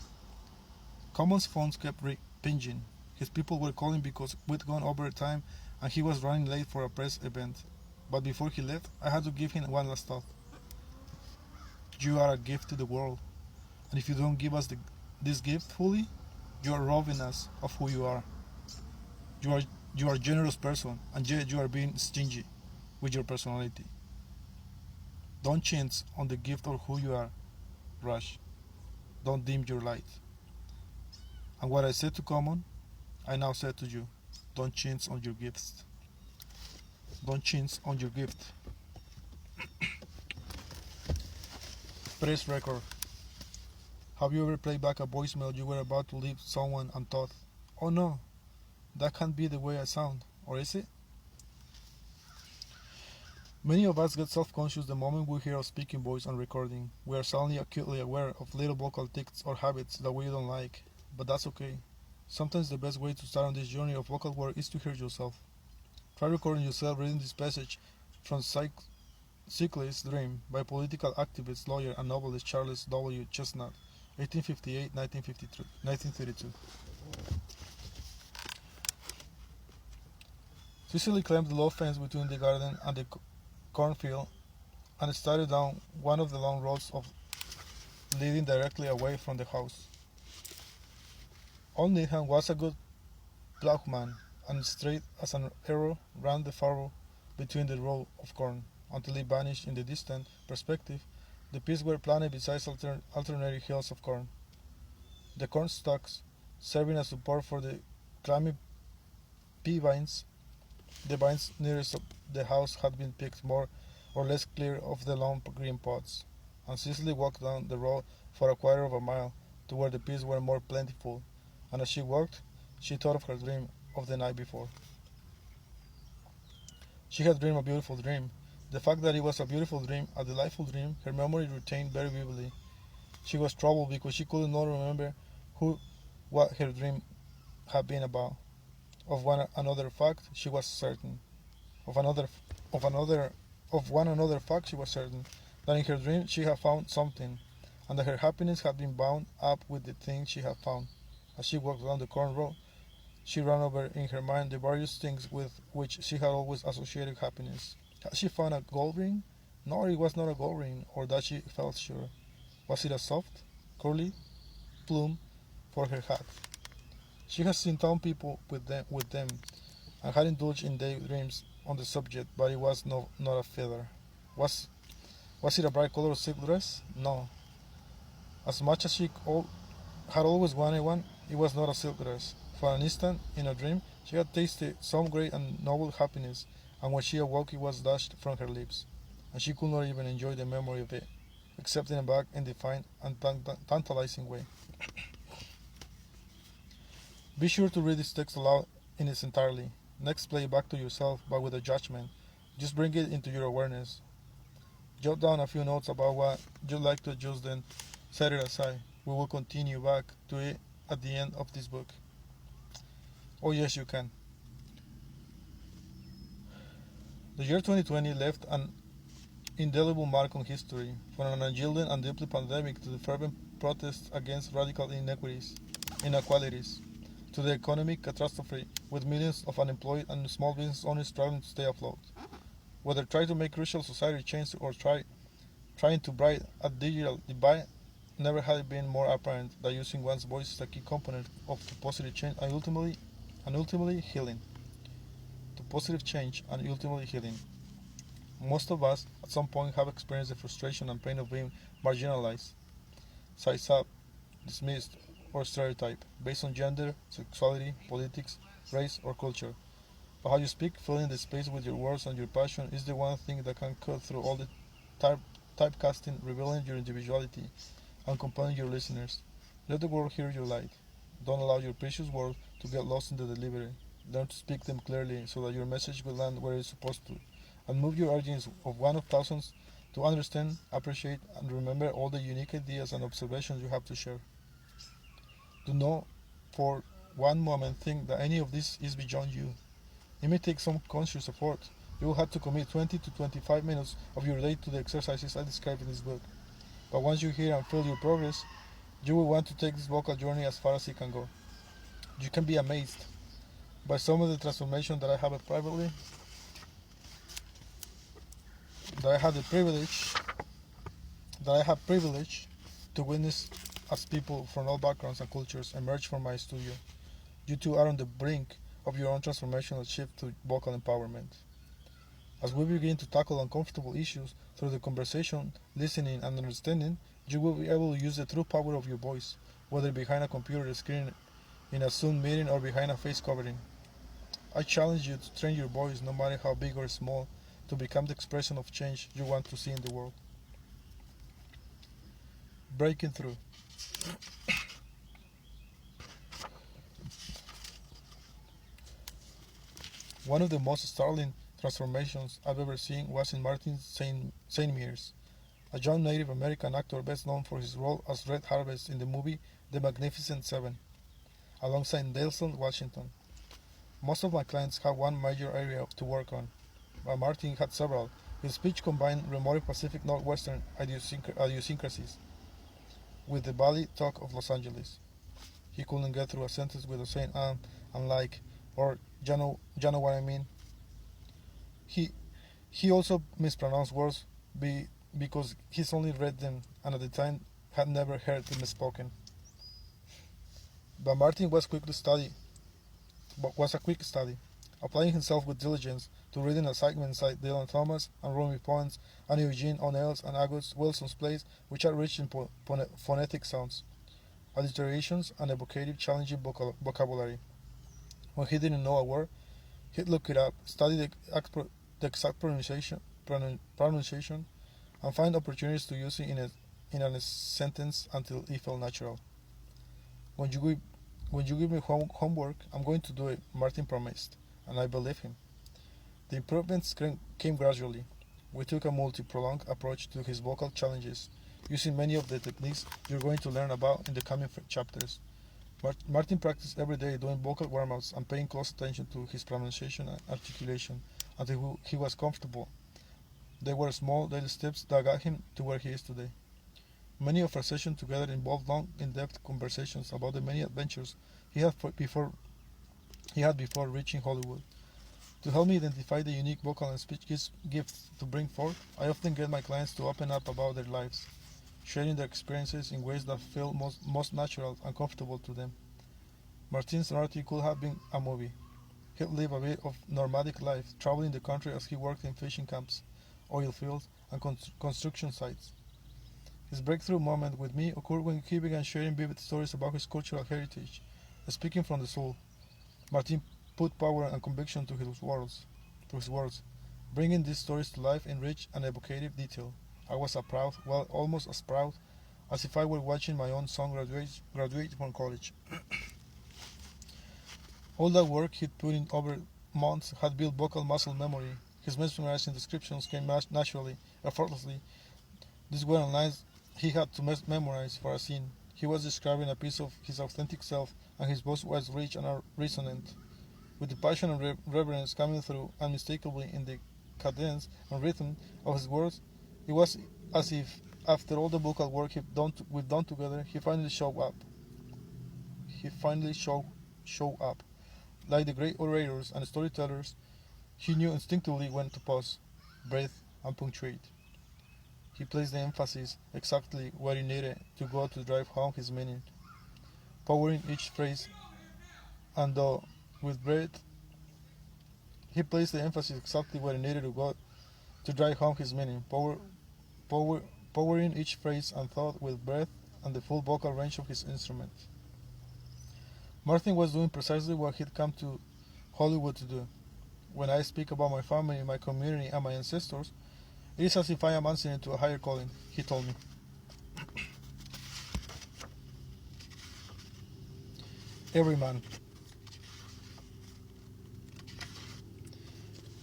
Common's phones kept pinging. His people were calling because we'd gone over time and he was running late for a press event. But before he left, I had to give him one last thought. You are a gift to the world, and if you don't give us this gift fully, you are robbing us of who you are. You are a generous person, and yet you are being stingy with your personality. Don't chintz on the gift of who you are, Rush. Don't dim your light. And what I said to Common, I now said to you. Don't chintz on your gifts. Don't chintz on your gift. Press record. Have you ever played back a voicemail you were about to leave someone and thought, oh no, that can't be the way I sound, or is it? Many of us get self-conscious the moment we hear our speaking voice on recording. We are suddenly acutely aware of little vocal tics or habits that we don't like, but that's okay. Sometimes the best way to start on this journey of vocal work is to hear yourself. Try recording yourself reading this passage from Cyclist's Dream by political activist, lawyer, and novelist Charles W. Chestnut, 1858-1932. Cicely climbed the low fence between the garden and the cornfield and started down one of the long roads leading directly away from the house. Old Needham was a good plowman, and straight as an arrow ran the furrow between the row of corn, until it vanished in the distant perspective. The pits were planted beside alternating hills of corn, the corn stalks serving as support for the clammy pea vines. The vines nearest the house had been picked more or less clear of the long green pods, and Cicely walked down the road for a quarter of a mile to where the peas were more plentiful, and as she walked, she thought of her dream of the night before. She had dreamed a beautiful dream. The fact that it was a beautiful dream, a delightful dream, her memory retained very vividly. She was troubled because she could not remember what her dream had been about. Of one another fact, she was certain. Of one another fact, she was certain that in her dream she had found something, and that her happiness had been bound up with the thing she had found. As she walked down the corn road, she ran over in her mind the various things with which she had always associated happiness. Had she found a gold ring? No, it was not a gold ring, or that she felt sure. Was it a soft, curly plume for her hat? She had seen town people with them, and had indulged in daydreams on the subject, but it was not a feather. Was it a bright colored silk dress? No. As much as she had always wanted one, it was not a silk dress. For an instant, in a dream, she had tasted some great and noble happiness, and when she awoke it was dashed from her lips, and she could not even enjoy the memory of it, except in a vague, indefined, and tantalizing way. Be sure to read this text aloud in its entirety. Next, play it back to yourself, but with a judgment. Just bring it into your awareness. Jot down a few notes about what you'd like to adjust, then set it aside. We will continue back to it at the end of this book. Oh yes, you can. The year 2020 left an indelible mark on history, from an unyielding and deadly pandemic to the fervent protests against radical inequalities, to the economic catastrophe with millions of unemployed and small business owners struggling to stay afloat. Whether trying to make crucial society change or trying to bridge a digital divide, never had it been more apparent that using one's voice is a key component of to positive change and ultimately healing. To positive change and ultimately healing. Most of us, at some point, have experienced the frustration and pain of being marginalized, sized up, dismissed, or stereotyped based on gender, sexuality, politics, race, or culture. But how you speak, filling the space with your words and your passion is the one thing that can cut through all the typecasting, revealing your individuality and compelling your listeners. Let the world hear your light. Don't allow your precious words to get lost in the delivery. Learn to speak them clearly so that your message will land where it's supposed to, and move your urgings of one of thousands to understand, appreciate, and remember all the unique ideas and observations you have to share. Do not for one moment think that any of this is beyond you. It may take some conscious effort. You will have to commit 20 to 25 minutes of your day to the exercises I describe in this book. But once you hear and feel your progress, you will want to take this vocal journey as far as it can go. You can be amazed by some of the transformation that I have privilege to witness as people from all backgrounds and cultures emerge from my studio. You too are on the brink of your own transformational shift to vocal empowerment. As we begin to tackle uncomfortable issues through the conversation, listening, and understanding, you will be able to use the true power of your voice, whether behind a computer screen, in a Zoom meeting, or behind a face covering. I challenge you to train your voice, no matter how big or small, to become the expression of change you want to see in the world. Breaking through. One of the most startling transformations I've ever seen was in Martin St. Mears, a young Native American actor best known for his role as Red Harvest in the movie The Magnificent Seven. alongside Delson, Washington. Most of my clients have one major area to work on, but Martin had several. His speech combined remote Pacific Northwestern idiosyncrasies with the valley talk of Los Angeles. He couldn't get through a sentence without saying and like, or you know what I mean. He he also mispronounced words because he's only read them and at the time had never heard them spoken. But Martin was a quick study, applying himself with diligence to reading assignments like Dylan Thomas and Romy Points and Eugene O'Neill's and August Wilson's plays, which are rich in phonetic sounds, alliterations, and evocative, challenging vocabulary. When he didn't know a word, he'd look it up, study the exact pronunciation, and find opportunities to use it in a sentence until it felt natural. When you give, when you give me homework, I'm going to do it, Martin promised, and I believed him. The improvements came gradually. We took a multi-pronged approach to his vocal challenges, using many of the techniques you're going to learn about in the coming chapters. Martin practiced every day doing vocal warm-ups and paying close attention to his pronunciation and articulation until he was comfortable. They were small daily steps that got him to where he is today. Many of our sessions together involved long, in-depth conversations about the many adventures he had before reaching Hollywood. To help me identify the unique vocal and speech gifts to bring forth, I often get my clients to open up about their lives, sharing their experiences in ways that feel most natural and comfortable to them. Martin's narrative could have been a movie. He'd lived a bit of nomadic life, traveling the country as he worked in fishing camps, oil fields, and construction sites. His breakthrough moment with me occurred when he began sharing vivid stories about his cultural heritage. Speaking from the soul, Martin put power and conviction to his words, bringing these stories to life in rich and evocative detail. I was almost as proud as if I were watching my own son graduate from college. All that work he'd put in over months had built vocal muscle memory. His mesmerizing descriptions came naturally, effortlessly. These weren't lines he had to memorize for a scene. He was describing a piece of his authentic self, and his voice was rich and resonant, with the passion and reverence coming through unmistakably in the cadence and rhythm of his words. It was as if, after all the vocal work we've done together, he finally showed up. He finally showed up. Like the great orators and storytellers, he knew instinctively when to pause, breathe, and punctuate. He placed the emphasis exactly where he needed to go to drive home his meaning, powering each phrase, and though with breath, he placed the emphasis exactly where he needed to go to drive home his meaning, powering each phrase and thought with breath and the full vocal range of his instrument. Martin was doing precisely what he'd come to Hollywood to do. When I speak about my family, my community, and my ancestors, it is as if I am answering to a higher calling, he told me. Every man.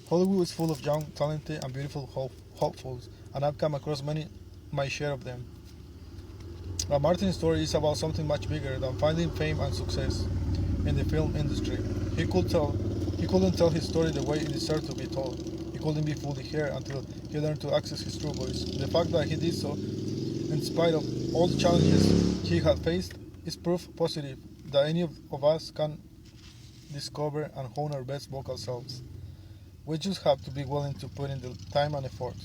Hollywood is full of young, talented, and beautiful hopefuls, and I've come across my share of them. But Martin's story is about something much bigger than finding fame and success in the film industry. He couldn't tell his story the way it deserved to be told. He couldn't be fully heard until he learned to access his true voice. The fact that he did so, in spite of all the challenges he had faced, is proof positive that any of us can discover and hone our best vocal selves. We just have to be willing to put in the time and effort.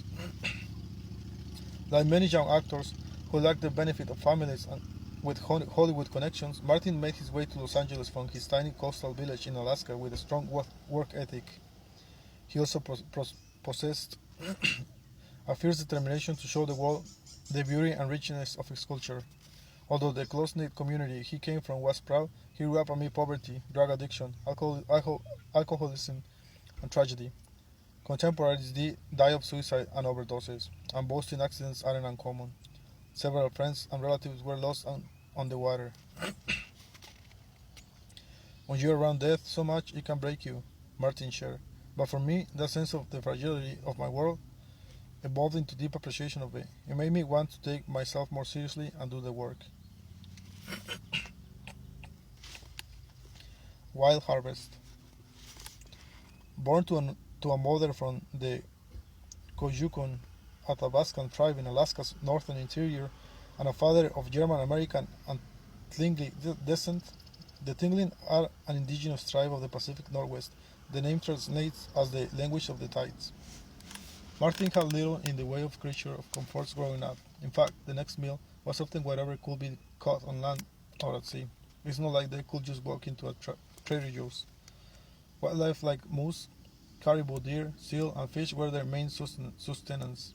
Like many young actors who lack the benefit of families and with Hollywood connections, Martin made his way to Los Angeles from his tiny coastal village in Alaska with a strong work ethic. He also possessed a fierce determination to show the world the beauty and richness of his culture. Although the close-knit community he came from was proud, he grew up amid poverty, drug addiction, alcoholism, and tragedy. Contemporaries die of suicide and overdoses, and boating accidents aren't uncommon. Several friends and relatives were lost on the water. When you're around death so much it can break you, Martin shared. But for me, that sense of the fragility of my world evolved into deep appreciation of it. It made me want to take myself more seriously and do the work. Wild Harvest. Born to a mother from the Koyukon Athabascan tribe in Alaska's northern interior and a father of German American and Tlingit descent, the Tlingit are an indigenous tribe of the Pacific Northwest. The name translates as the language of the tides. Martin had little in the way of creature of comforts growing up. In fact, the next meal was often whatever could be caught on land or at sea. It's not like they could just walk into a Trader Joe's. Wildlife like moose, caribou, deer, seal, and fish were their main sustenance.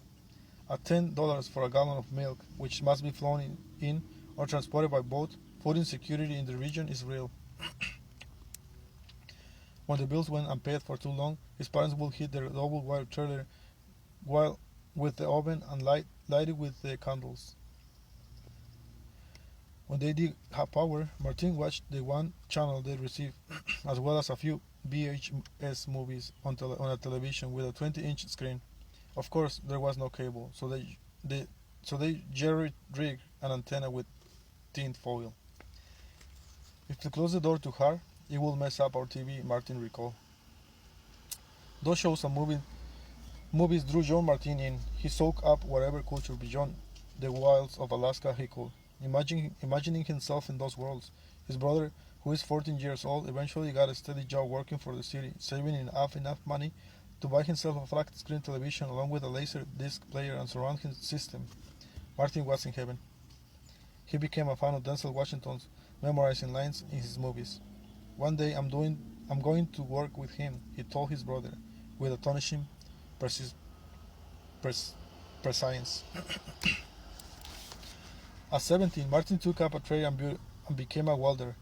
At $10 for a gallon of milk, which must be flown in or transported by boat, food insecurity in the region is real. When the bills went unpaid for too long, his parents would hit their double-wide trailer while with the oven and light it with the candles. When they did have power, Martin watched the one channel they received, as well as a few VHS movies on a television with a 20-inch screen. Of course, there was no cable, so they jerry-rigged an antenna with tin foil. If we close the door too hard, it will mess up our TV, Martin recalled. Those shows and movies drew John Martin in. He soaked up whatever culture beyond the wilds of Alaska he could, imagining himself in those worlds. His brother, who is 14 years old, eventually got a steady job working for the city, saving enough money to buy himself a flat-screen television along with a laser disc player and surround system. Martin was in heaven. He became a fan of Denzel Washington's, memorizing lines in his movies. One day I'm going to work with him, he told his brother, with astonishing prescience. At 17, Martin took up a trade and became a welder,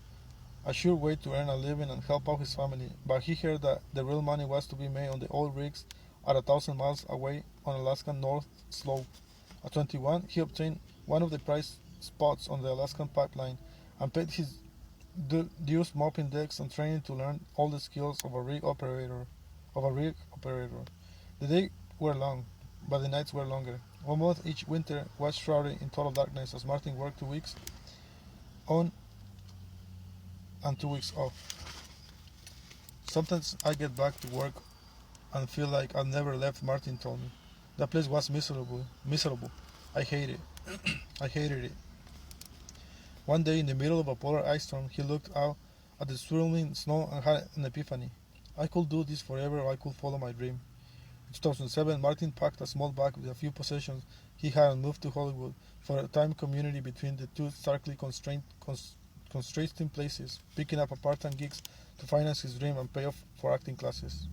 a sure way to earn a living and help out his family, but he heard that the real money was to be made on the oil rigs at 1,000 miles away on Alaskan North Slope. At 21, he obtained one of the prize spots on the Alaskan pipeline and paid his dues mopping decks and training to learn all the skills of a rig operator. The days were long, but the nights were longer. 1 month each winter was shrouded in total darkness as Martin worked 2 weeks on and 2 weeks off. Sometimes I get back to work and feel like I've never left, Martin told me. That place was miserable. I hated it. I hated it. One day in the middle of a polar ice storm, he looked out at the swirling snow and had an epiphany. I could do this forever, or I could follow my dream. In 2007, Martin packed a small bag with a few possessions he had and moved to Hollywood for a time community between the two starkly constraining places, picking up part-time gigs to finance his dream and pay off for acting classes.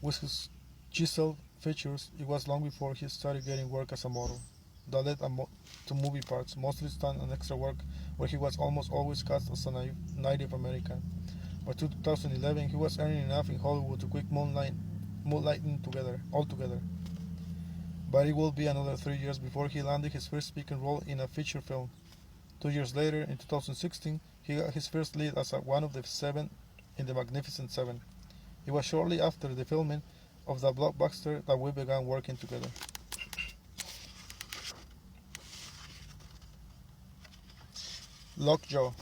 With his chiseled features, it was long before he started getting work as a model. That led to movie parts, mostly stunt and extra work, where he was almost always cast as a Native American. By 2011, he was earning enough in Hollywood to quit moonlighting altogether. But it will be another 3 years before he landed his first speaking role in a feature film. 2 years later, in 2016, he got his first lead as one of the 7 in The Magnificent Seven. It was shortly after the filming of the blockbuster that we began working together. Lockjaw.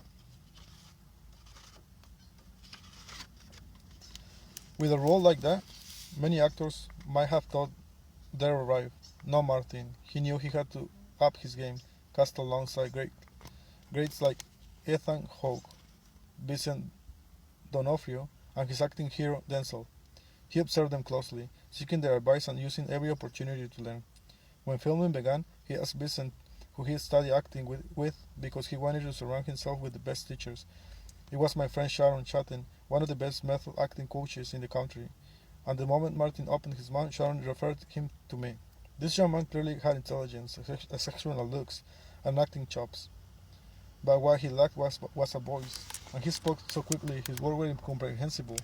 With a role like that, many actors might have thought they'd arrived. No, Martin. He knew he had to up his game, cast alongside greats like Ethan Hawke, Vincent D'Onofrio, and his acting hero Denzel. He observed them closely, seeking their advice and using every opportunity to learn. When filming began, he asked Vincent, who he studied acting with because he wanted to surround himself with the best teachers. It was my friend Sharon Chatten, one of the best method acting coaches in the country. And the moment Martin opened his mouth, Sharon referred him to me. This young man clearly had intelligence, exceptional looks, and acting chops. But what he lacked was a voice, and he spoke so quickly his words were incomprehensible.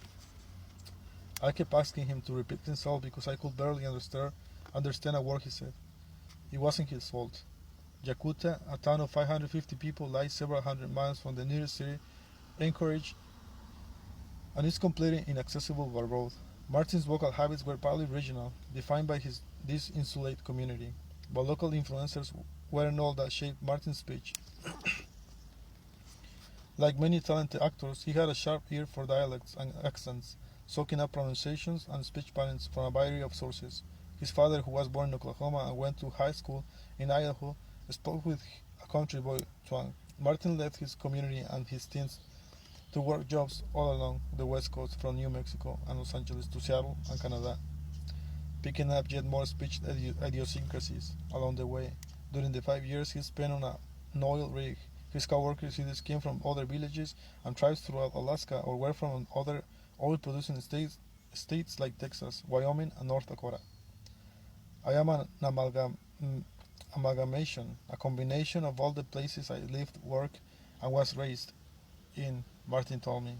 I kept asking him to repeat himself because I could barely understand a word he said. It wasn't his fault. Yakutia, a town of 550 people, lies several hundred miles from the nearest city, Anchorage, and is completely inaccessible by road. Martin's vocal habits were partly regional, defined by this insulate community, but local influencers weren't all that shaped Martin's speech. Like many talented actors, he had a sharp ear for dialects and accents, soaking up pronunciations and speech patterns from a variety of sources. His father, who was born in Oklahoma and went to high school in Idaho, spoke with a country boy twang. Martin left his community and his teens to work jobs all along the West Coast from New Mexico and Los Angeles to Seattle and Canada, picking up yet more speech idiosyncrasies along the way. During the 5 years he spent on an oil rig, his coworkers either came from other villages and tribes throughout Alaska or were from other oil-producing states like Texas, Wyoming, and North Dakota. I am an amalgamation, a combination of all the places I lived, worked, and was raised in, Martin told me.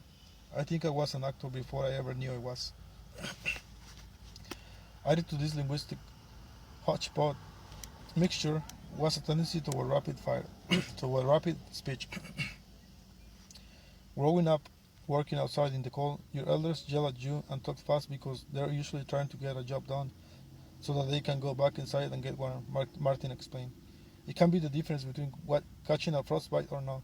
I think I was an actor before I ever knew I was. Added to this linguistic hodgepodge mixture was a tendency toward rapid fire, toward rapid speech. Growing up, working outside in the cold, your elders yell at you and talk fast because they're usually trying to get a job done so that they can go back inside and get warm, Martin explained. It can be the difference between catching a frostbite or not.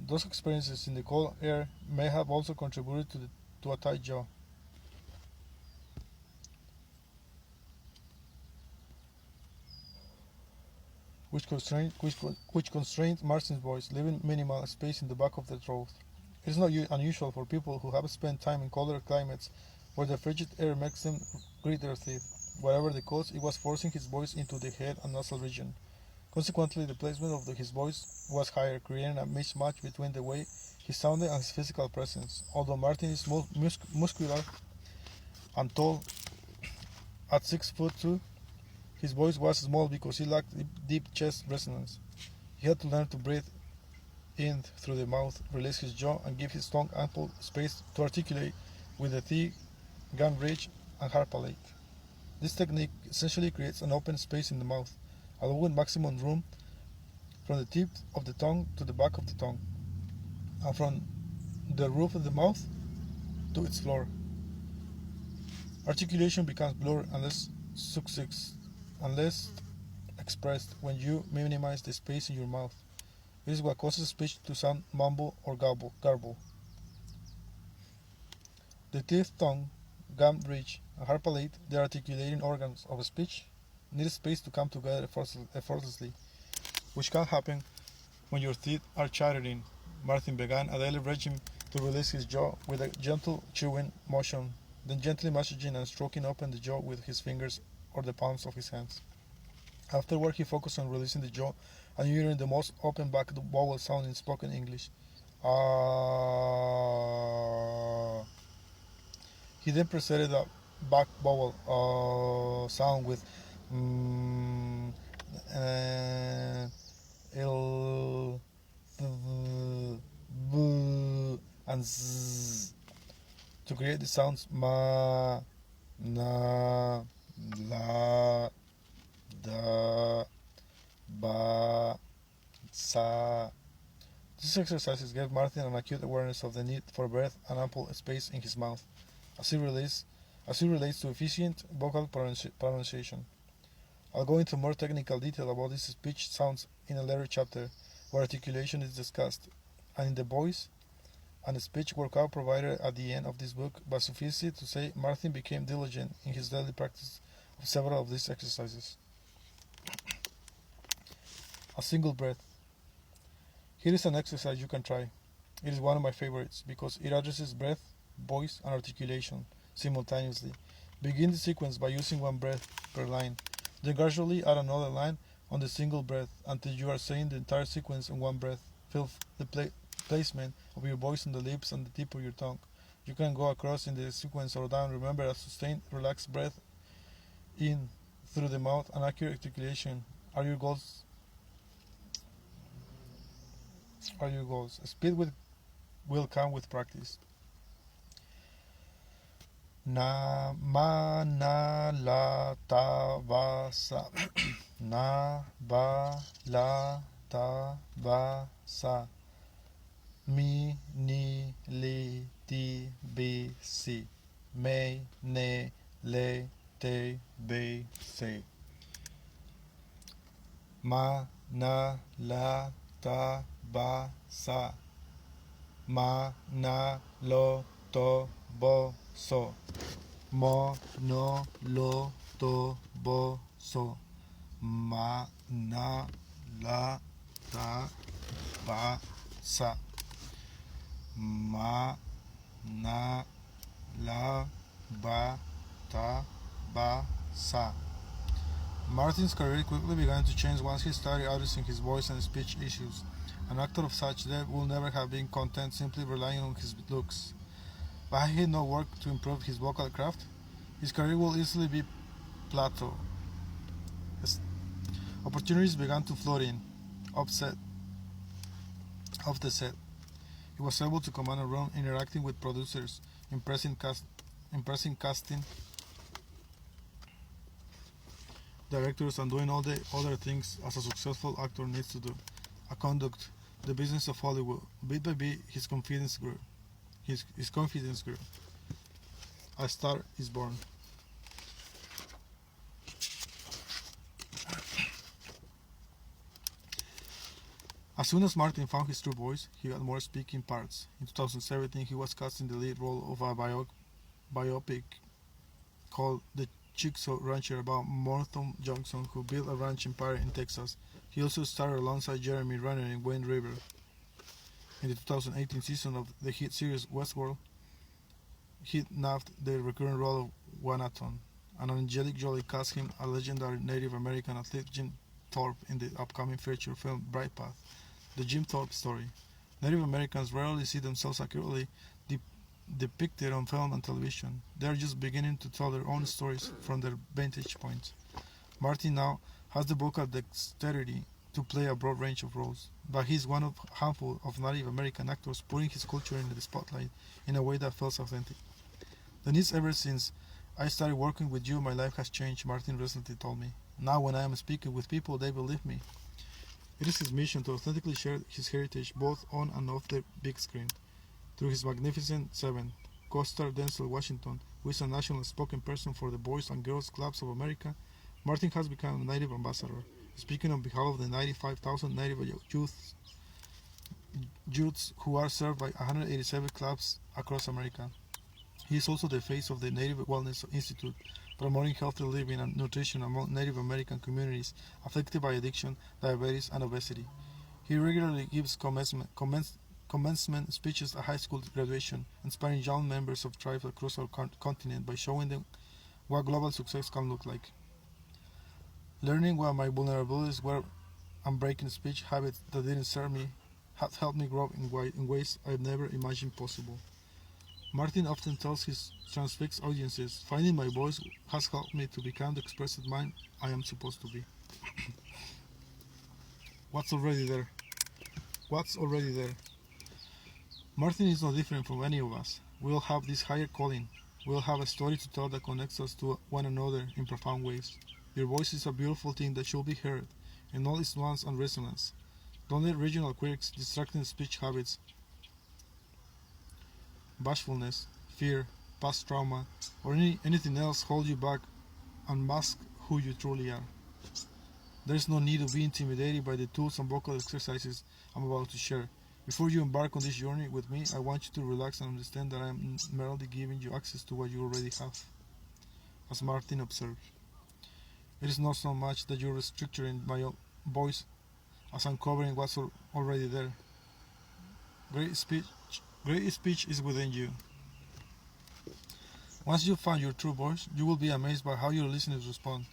Those experiences in the cold air may have also contributed to a tight jaw. Which constrained Martin's voice, leaving minimal space in the back of the throat. It is not unusual for people who have spent time in colder climates where the frigid air makes them grit their teeth. Whatever the cause, it was forcing his voice into the head and nasal region. Consequently, the placement of his voice was higher, creating a mismatch between the way he sounded and his physical presence. Although Martin is muscular and tall at 6'2", his voice was small because he lacked deep chest resonance. He had to learn to breathe in through the mouth, release his jaw, and give his tongue ample space to articulate with the thick gum ridge and hard palate. This technique essentially creates an open space in the mouth, allowing maximum room from the tip of the tongue to the back of the tongue, and from the roof of the mouth to its floor. Articulation becomes blurred and less expressed when you minimize the space in your mouth. This is what causes speech to sound mumble or garble. The teeth, tongue, gum ridge, and hard palate, the articulating organs of speech, need space to come together effortlessly, which can happen when your teeth are chattering. Martin began a daily regime to release his jaw with a gentle chewing motion, then gently massaging and stroking open the jaw with his fingers or the palms of his hands. Afterward, he focused on releasing the jaw and hearing the most open back vowel sound in spoken English. Ah. He then presented a back vowel sound with l, b, and z to create the sounds ma, na, la, da, ba, sa. These exercises gave Martin an acute awareness of the need for breath and ample space in his mouth, as it relates to efficient vocal pronunciation. I'll go into more technical detail about these speech sounds in a later chapter where articulation is discussed, and in the voice and speech workout provided at the end of this book, but suffice it to say Martin became diligent in his daily practice of several of these exercises. A single breath. Here is an exercise you can try. It is one of my favorites because it addresses breath, voice, and articulation simultaneously. Begin the sequence by using one breath per line. Then gradually add another line on the single breath until you are saying the entire sequence in one breath. Feel the placement of your voice on the lips and the tip of your tongue. You can go across in the sequence or down. Remember a sustained, relaxed breath in through the mouth and accurate articulation are your goals. Speed will come with practice. Na ma na la ta va sa. Na ba la ta va sa. Mi ni li ti bi si. Me ne le te bi si. Ma na la ta ba sa. ma, na, lo, to, bo, so. Mo, no, lo, to, bo, so. Ma, na, la, ta, ba, sa. Ma, na, la, ba, ta, ba, sa. Martin's career quickly began to change once he started addressing his voice and speech issues. An actor of such depth would never have been content simply relying on his looks. But had he not worked to improve his vocal craft, his career would easily be plateaued. Opportunities began to flood in, upset, off the set. He was able to command a room, interacting with producers, impressing casting directors, and doing all the other things as a successful actor needs to do. A conduct, the business of Hollywood. Bit by bit, his confidence grew. His confidence grew. A star is born. As soon as Martin found his true voice, he got more speaking parts. In 2017, he was cast in the lead role of a biopic called The Chickasaw Rancher about Morton Johnson, who built a ranch empire in Texas. He also starred alongside Jeremy Renner in Wayne River. In the 2018 season of the hit series Westworld, he nabbed the recurring role of Wanaton. And Angelique Jolie cast him a legendary Native American athlete Jim Thorpe in the upcoming feature film Bright Path, the Jim Thorpe story. Native Americans rarely see themselves accurately depicted on film and television. They are just beginning to tell their own stories from their vantage point. Martin now has the vocal dexterity to play a broad range of roles, but he is one of a handful of Native American actors putting his culture in the spotlight in a way that feels authentic. Denise, ever since I started working with you, my life has changed, Martin recently told me. Now when I am speaking with people, they believe me. It is his mission to authentically share his heritage both on and off the big screen. Through his magnificent seven, co-star Denzel Washington, who is a national spokesperson for the Boys and Girls Clubs of America, Martin has become a Native ambassador, speaking on behalf of the 95,000 Native youths who are served by 187 clubs across America. He is also the face of the Native Wellness Institute, promoting healthy living and nutrition among Native American communities affected by addiction, diabetes, and obesity. He regularly gives commencement speeches at high school graduation, inspiring young members of tribes across our continent by showing them what global success can look like. Learning what my vulnerabilities were and breaking speech habits that didn't serve me have helped me grow in ways I've never imagined possible. Martin often tells his transfixed audiences, finding my voice has helped me to become the expressive mind I am supposed to be. What's already there? What's already there? Martin is no different from any of us. We all have this higher calling. We all have a story to tell that connects us to one another in profound ways. Your voice is a beautiful thing that should be heard, in all its nuance and resonance. Don't let regional quirks, distracting speech habits, bashfulness, fear, past trauma, or anything else hold you back and mask who you truly are. There is no need to be intimidated by the tools and vocal exercises I'm about to share. Before you embark on this journey with me, I want you to relax and understand that I am merely giving you access to what you already have. As Martin observed, it is not so much that you're restricting my voice as uncovering what's already there. Great speech is within you. Once you find your true voice, you will be amazed by how your listeners respond.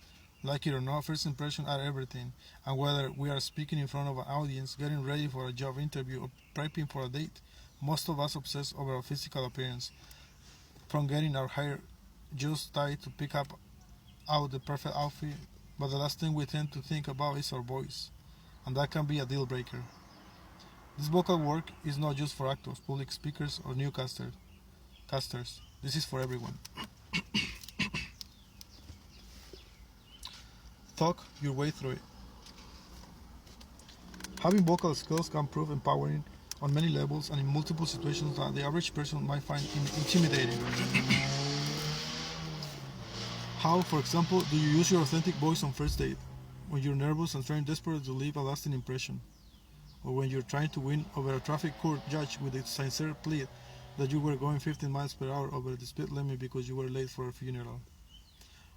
Like it or not, first impressions are everything, and whether we are speaking in front of an audience, getting ready for a job interview, or prepping for a date, most of us obsess over our physical appearance. From getting our hair just tied to pick out the perfect outfit, but the last thing we tend to think about is our voice, and that can be a deal breaker. This vocal work is not just for actors, public speakers, or newscasters. This is for everyone. Talk your way through it. Having vocal skills can prove empowering on many levels and in multiple situations that the average person might find intimidating. How, for example, do you use your authentic voice on first date, when you're nervous and trying desperately to leave a lasting impression? or when you're trying to win over a traffic court judge with a sincere plea that you were going 15 miles per hour over the speed limit because you were late for a funeral,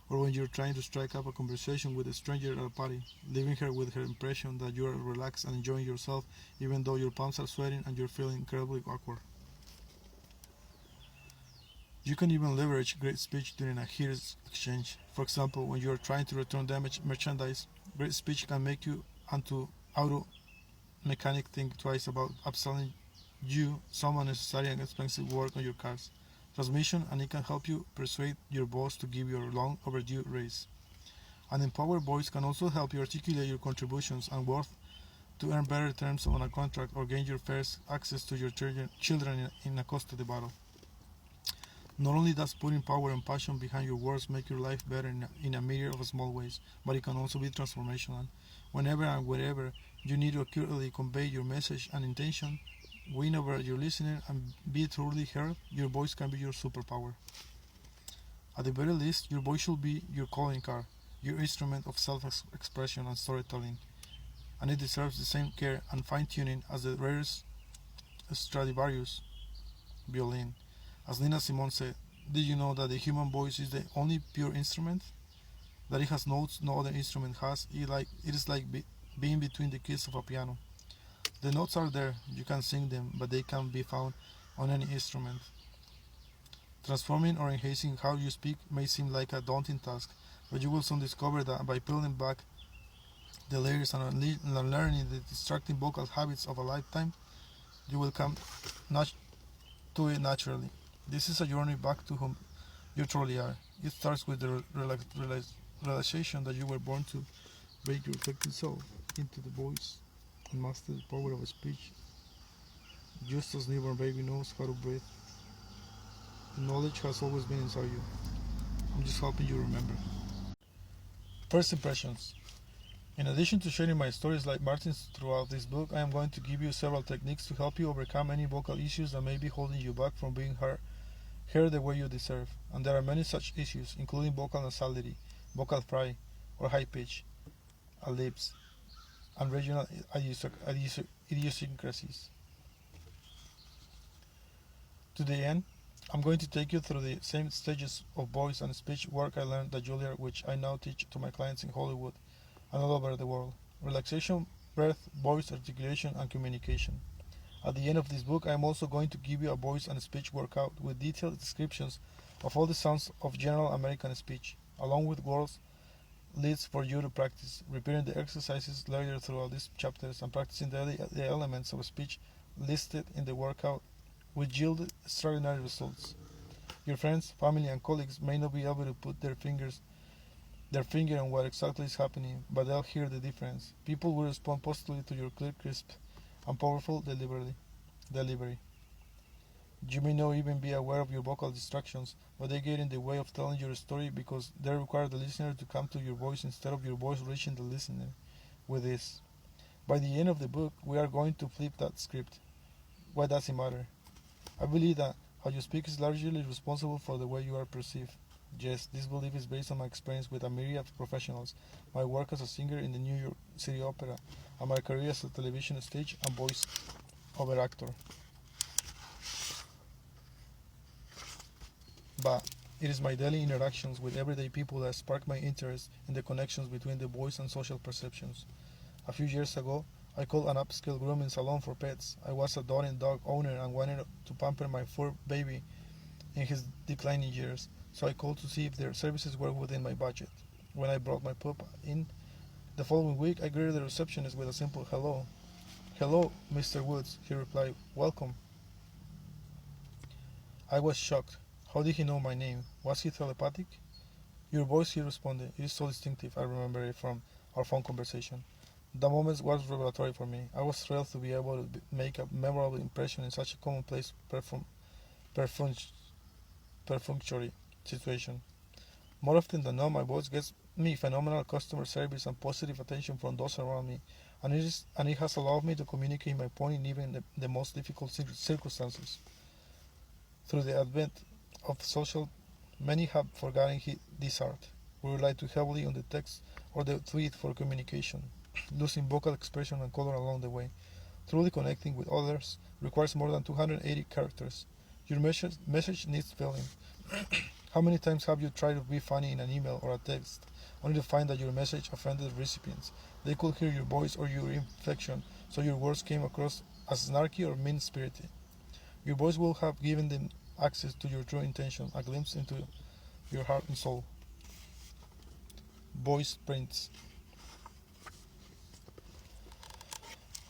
or when you're trying to strike up a conversation with a stranger at a party, leaving her with her impression that you are relaxed and enjoying yourself even though your palms are sweating and you're feeling incredibly awkward. You can even leverage great speech during a heated exchange. For example, when you are trying to return damaged merchandise, great speech can make you into auto mechanic think twice about upselling you some unnecessary and expensive work on your car's transmission, and it can help you persuade your boss to give you a long overdue raise. An empowered voice can also help you articulate your contributions and worth to earn better terms on a contract or gain your first access to your children in a custody battle. Not only does putting power and passion behind your words make your life better in a myriad of small ways, but it can also be transformational. Whenever and wherever you need to accurately convey your message and intention, win over your listener, and be thoroughly heard, your voice can be your superpower. At the very least, your voice should be your calling card, your instrument of self-expression and storytelling, and it deserves the same care and fine-tuning as the rarest Stradivarius violin. As Nina Simone said, did you know that the human voice is the only pure instrument? That it has notes no other instrument has? It is like being between the keys of a piano. The notes are there, you can sing them, but they can be found on any instrument. Transforming or enhancing how you speak may seem like a daunting task, but you will soon discover that by peeling back the layers and learning the distracting vocal habits of a lifetime, you will come to it naturally. This is a journey back to whom you truly are. It starts with the realization that you were born to break your reflecting self into the voice and master the power of speech. Just as newborn baby knows how to breathe, knowledge has always been inside you. I'm just helping you remember. First impressions. In addition to sharing my stories like Martin's throughout this book, I am going to give you several techniques to help you overcome any vocal issues that may be holding you back from being heard the way you deserve. And there are many such issues, including vocal nasality, vocal fry, or high pitch, lips, and regional idiosyncrasies. To the end, I'm going to take you through the same stages of voice and speech work I learned at Juilliard, which I now teach to my clients in Hollywood and all over the world. Relaxation, breath, voice, articulation, and communication. At the end of this book, I am also going to give you a voice and speech workout with detailed descriptions of all the sounds of general American speech, along with words leads for you to practice, repeating the exercises later throughout these chapters and practicing the elements of speech listed in the workout, which yield extraordinary results. Your friends, family, and colleagues may not be able to put their finger on what exactly is happening, but they'll hear the difference. People will respond positively to your clear, crisp, and powerful delivery. You may not even be aware of your vocal distractions, but they get in the way of telling your story because they require the listener to come to your voice instead of your voice reaching the listener. With this, by the end of the book, we are going to flip that script. Why does it matter? I believe that how you speak is largely responsible for the way you are perceived. Yes, this belief is based on my experience with a myriad of professionals, my work as a singer in the New York City Opera, and my career as a television stage and voice over actor. But it is my daily interactions with everyday people that spark my interest in the connections between the voice and social perceptions. A few years ago, I called an upscale grooming salon for pets. I was a doting dog owner and wanted to pamper my fur baby in his declining years, so I called to see if their services were within my budget. When I brought my pup in the following week, I greeted the receptionist with a simple hello. Hello, Mr. Woods, he replied. Welcome. I was shocked. How did he know my name? Was he telepathic? Your voice, he responded. It is so distinctive. I remember it from our phone conversation. The moment was revelatory for me. I was thrilled to be able to make a memorable impression in such a commonplace perfunctory situation. More often than not, my voice gets me phenomenal customer service and positive attention from those around me, and it has allowed me to communicate my point in even the most difficult circumstances. Through the advent of social, many have forgotten this art. We rely too heavily on the text or the tweet for communication, losing vocal expression and color along the way. Truly connecting with others requires more than 280 characters. Your message needs filling. How many times have you tried to be funny in an email or a text, only to find that your message offended recipients? They could hear your voice or your inflection, so your words came across as snarky or mean-spirited. Your voice will have given them access to your true intention, a glimpse into your heart and soul. Voice prints.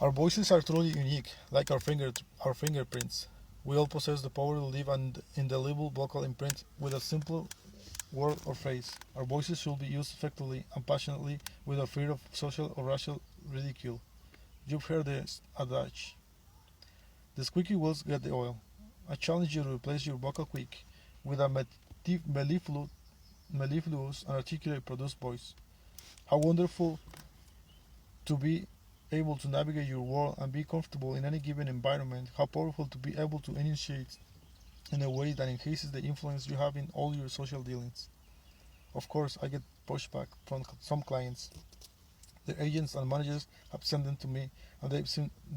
Our voices are truly unique, like our fingerprints. We all possess the power to leave an indelible vocal imprint with a simple word or phrase. Our voices should be used effectively and passionately without fear of social or racial ridicule. You've heard this adage. The squeaky wheels get the oil. I challenge you to replace your vocal quick with a mellifluous and articulate produced voice. How wonderful to be able to navigate your world and be comfortable in any given environment. How powerful to be able to initiate in a way that enhances the influence you have in all your social dealings. Of course, I get pushback from some clients. Their agents and managers have sent them to me, and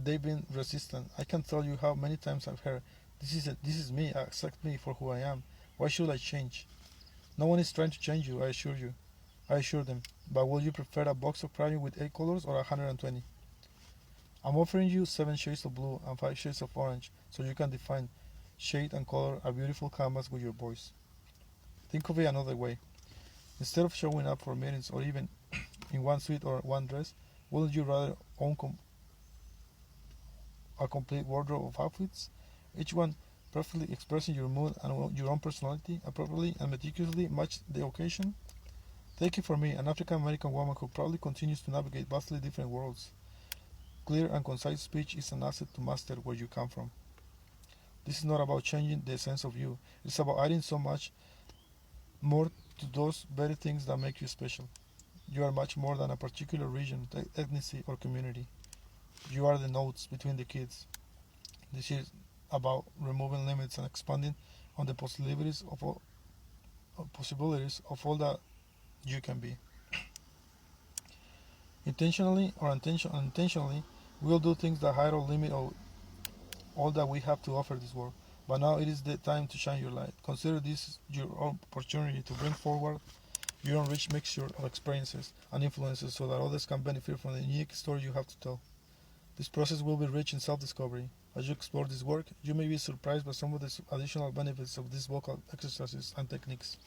they've been resistant. I can't tell you how many times I've heard, This is me. Accept me for who I am. Why should I change?" No one is trying to change you, I assure you. I assure them. But will you prefer a box of crayon with 8 colors or 120? I'm offering you 7 shades of blue and 5 shades of orange, so you can define, shade, and color a beautiful canvas with your voice. Think of it another way. Instead of showing up for meetings or even in one suit or one dress, wouldn't you rather own a complete wardrobe of outfits, each one perfectly expressing your mood and your own personality, appropriately and meticulously match the occasion? Take it from me, an African American woman who proudly continues to navigate vastly different worlds. Clear and concise speech is an asset to master where you come from. This is not about changing the essence of you. It's about adding so much more to those very things that make you special. You are much more than a particular region, ethnicity, or community. You are the notes between the kids. This is about removing limits and expanding on the possibilities of all that you can be. Intentionally or unintentionally, we will do things that hide or limit all that we have to offer this world. But now it is the time to shine your light. Consider this your opportunity to bring forward your own rich mixture of experiences and influences so that others can benefit from the unique story you have to tell. This process will be rich in self-discovery. As you explore this work, you may be surprised by some of the additional benefits of these vocal exercises and techniques.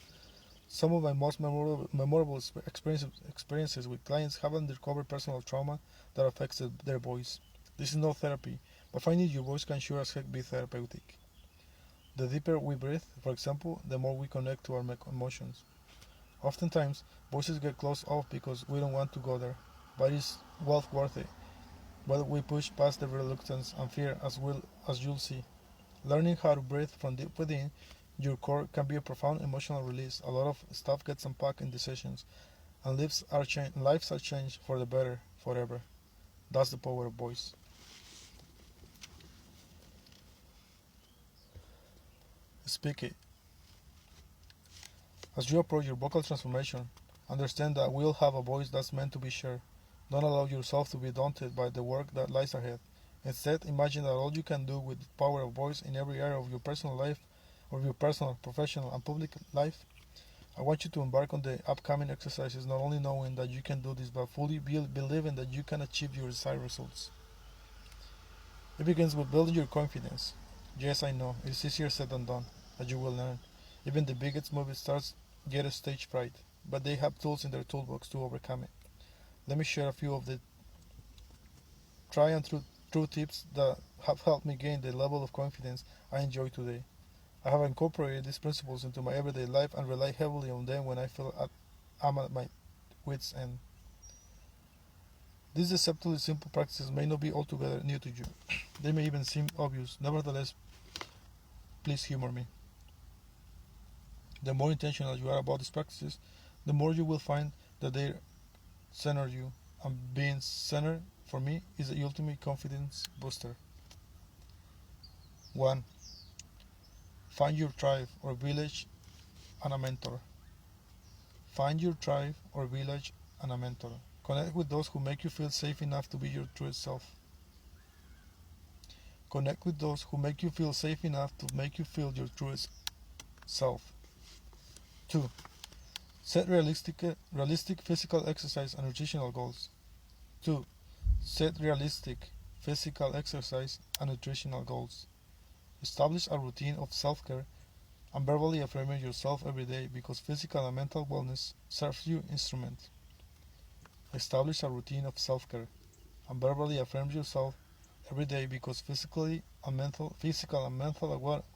Some of my most memorable experiences with clients have uncovered personal trauma that affects their voice. This is not therapy, but finding your voice can sure as heck be therapeutic. The deeper we breathe, for example, the more we connect to our emotions. Oftentimes, voices get closed off because we don't want to go there, but it's well worth it. But we push past the reluctance and fear as you'll see. Learning how to breathe from deep within your core can be a profound emotional release. A lot of stuff gets unpacked in the sessions, and lives are changed for the better forever. That's the power of voice. Speak it. As you approach your vocal transformation, understand that we all have a voice that's meant to be shared. Don't allow yourself to be daunted by the work that lies ahead. Instead, imagine that all you can do with the power of voice in every area of your personal life, or your personal, professional, and public life. I want you to embark on the upcoming exercises not only knowing that you can do this, but fully believing that you can achieve your desired results. It begins with building your confidence. Yes, I know, it's easier said than done, as you will learn. Even the biggest movie stars get a stage fright, but they have tools in their toolbox to overcome it. Let me share a few of the try and true tips that have helped me gain the level of confidence I enjoy today. I have incorporated these principles into my everyday life and rely heavily on them when I feel I'm at my wits' end. These deceptively simple practices may not be altogether new to you. They may even seem obvious. Nevertheless, please humor me. The more intentional you are about these practices, the more you will find that they center you. And being centered, for me, is the ultimate confidence booster. 1. Find your tribe or village and a mentor. Find your tribe or village and a mentor. Connect with those who make you feel safe enough to be your true self. Connect with those who make you feel safe enough to make you feel your truest self. 2. Set realistic physical exercise and nutritional goals. 2. Set realistic physical exercise and nutritional goals. Establish a routine of self-care and verbally affirming yourself every day because physical and mental wellness serves you instrument. Establish a routine of self-care and verbally affirm yourself every day because physical and mental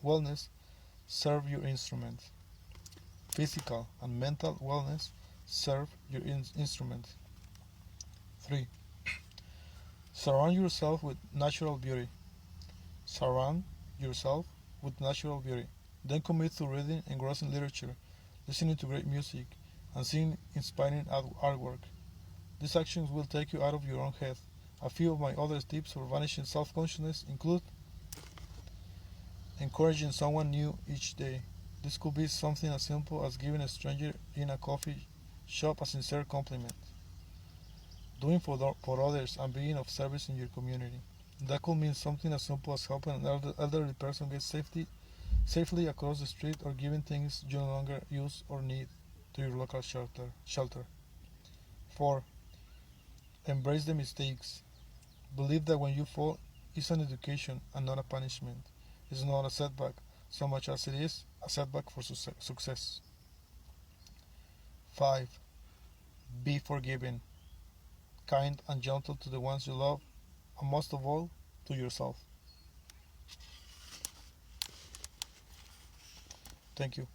wellness serve your instrument. Physical and mental wellness serve your instrument. 3. Surround yourself with natural beauty. Surround yourself with natural beauty. Then commit to reading engrossing literature, listening to great music, and seeing inspiring artwork. These actions will take you out of your own head. A few of my other tips for vanishing self-consciousness include encouraging someone new each day. This could be something as simple as giving a stranger in a coffee shop a sincere compliment. Doing for others and being of service in your community. That could mean something as simple as helping an elderly person get safely across the street or giving things you no longer use or need to your local shelter. 4. Embrace the mistakes. Believe that when you fall, it's an education and not a punishment. It's not a setback so much as it is a setback for success. 5. Be forgiving, kind and gentle to the ones you love, and most of all, to yourself. Thank you.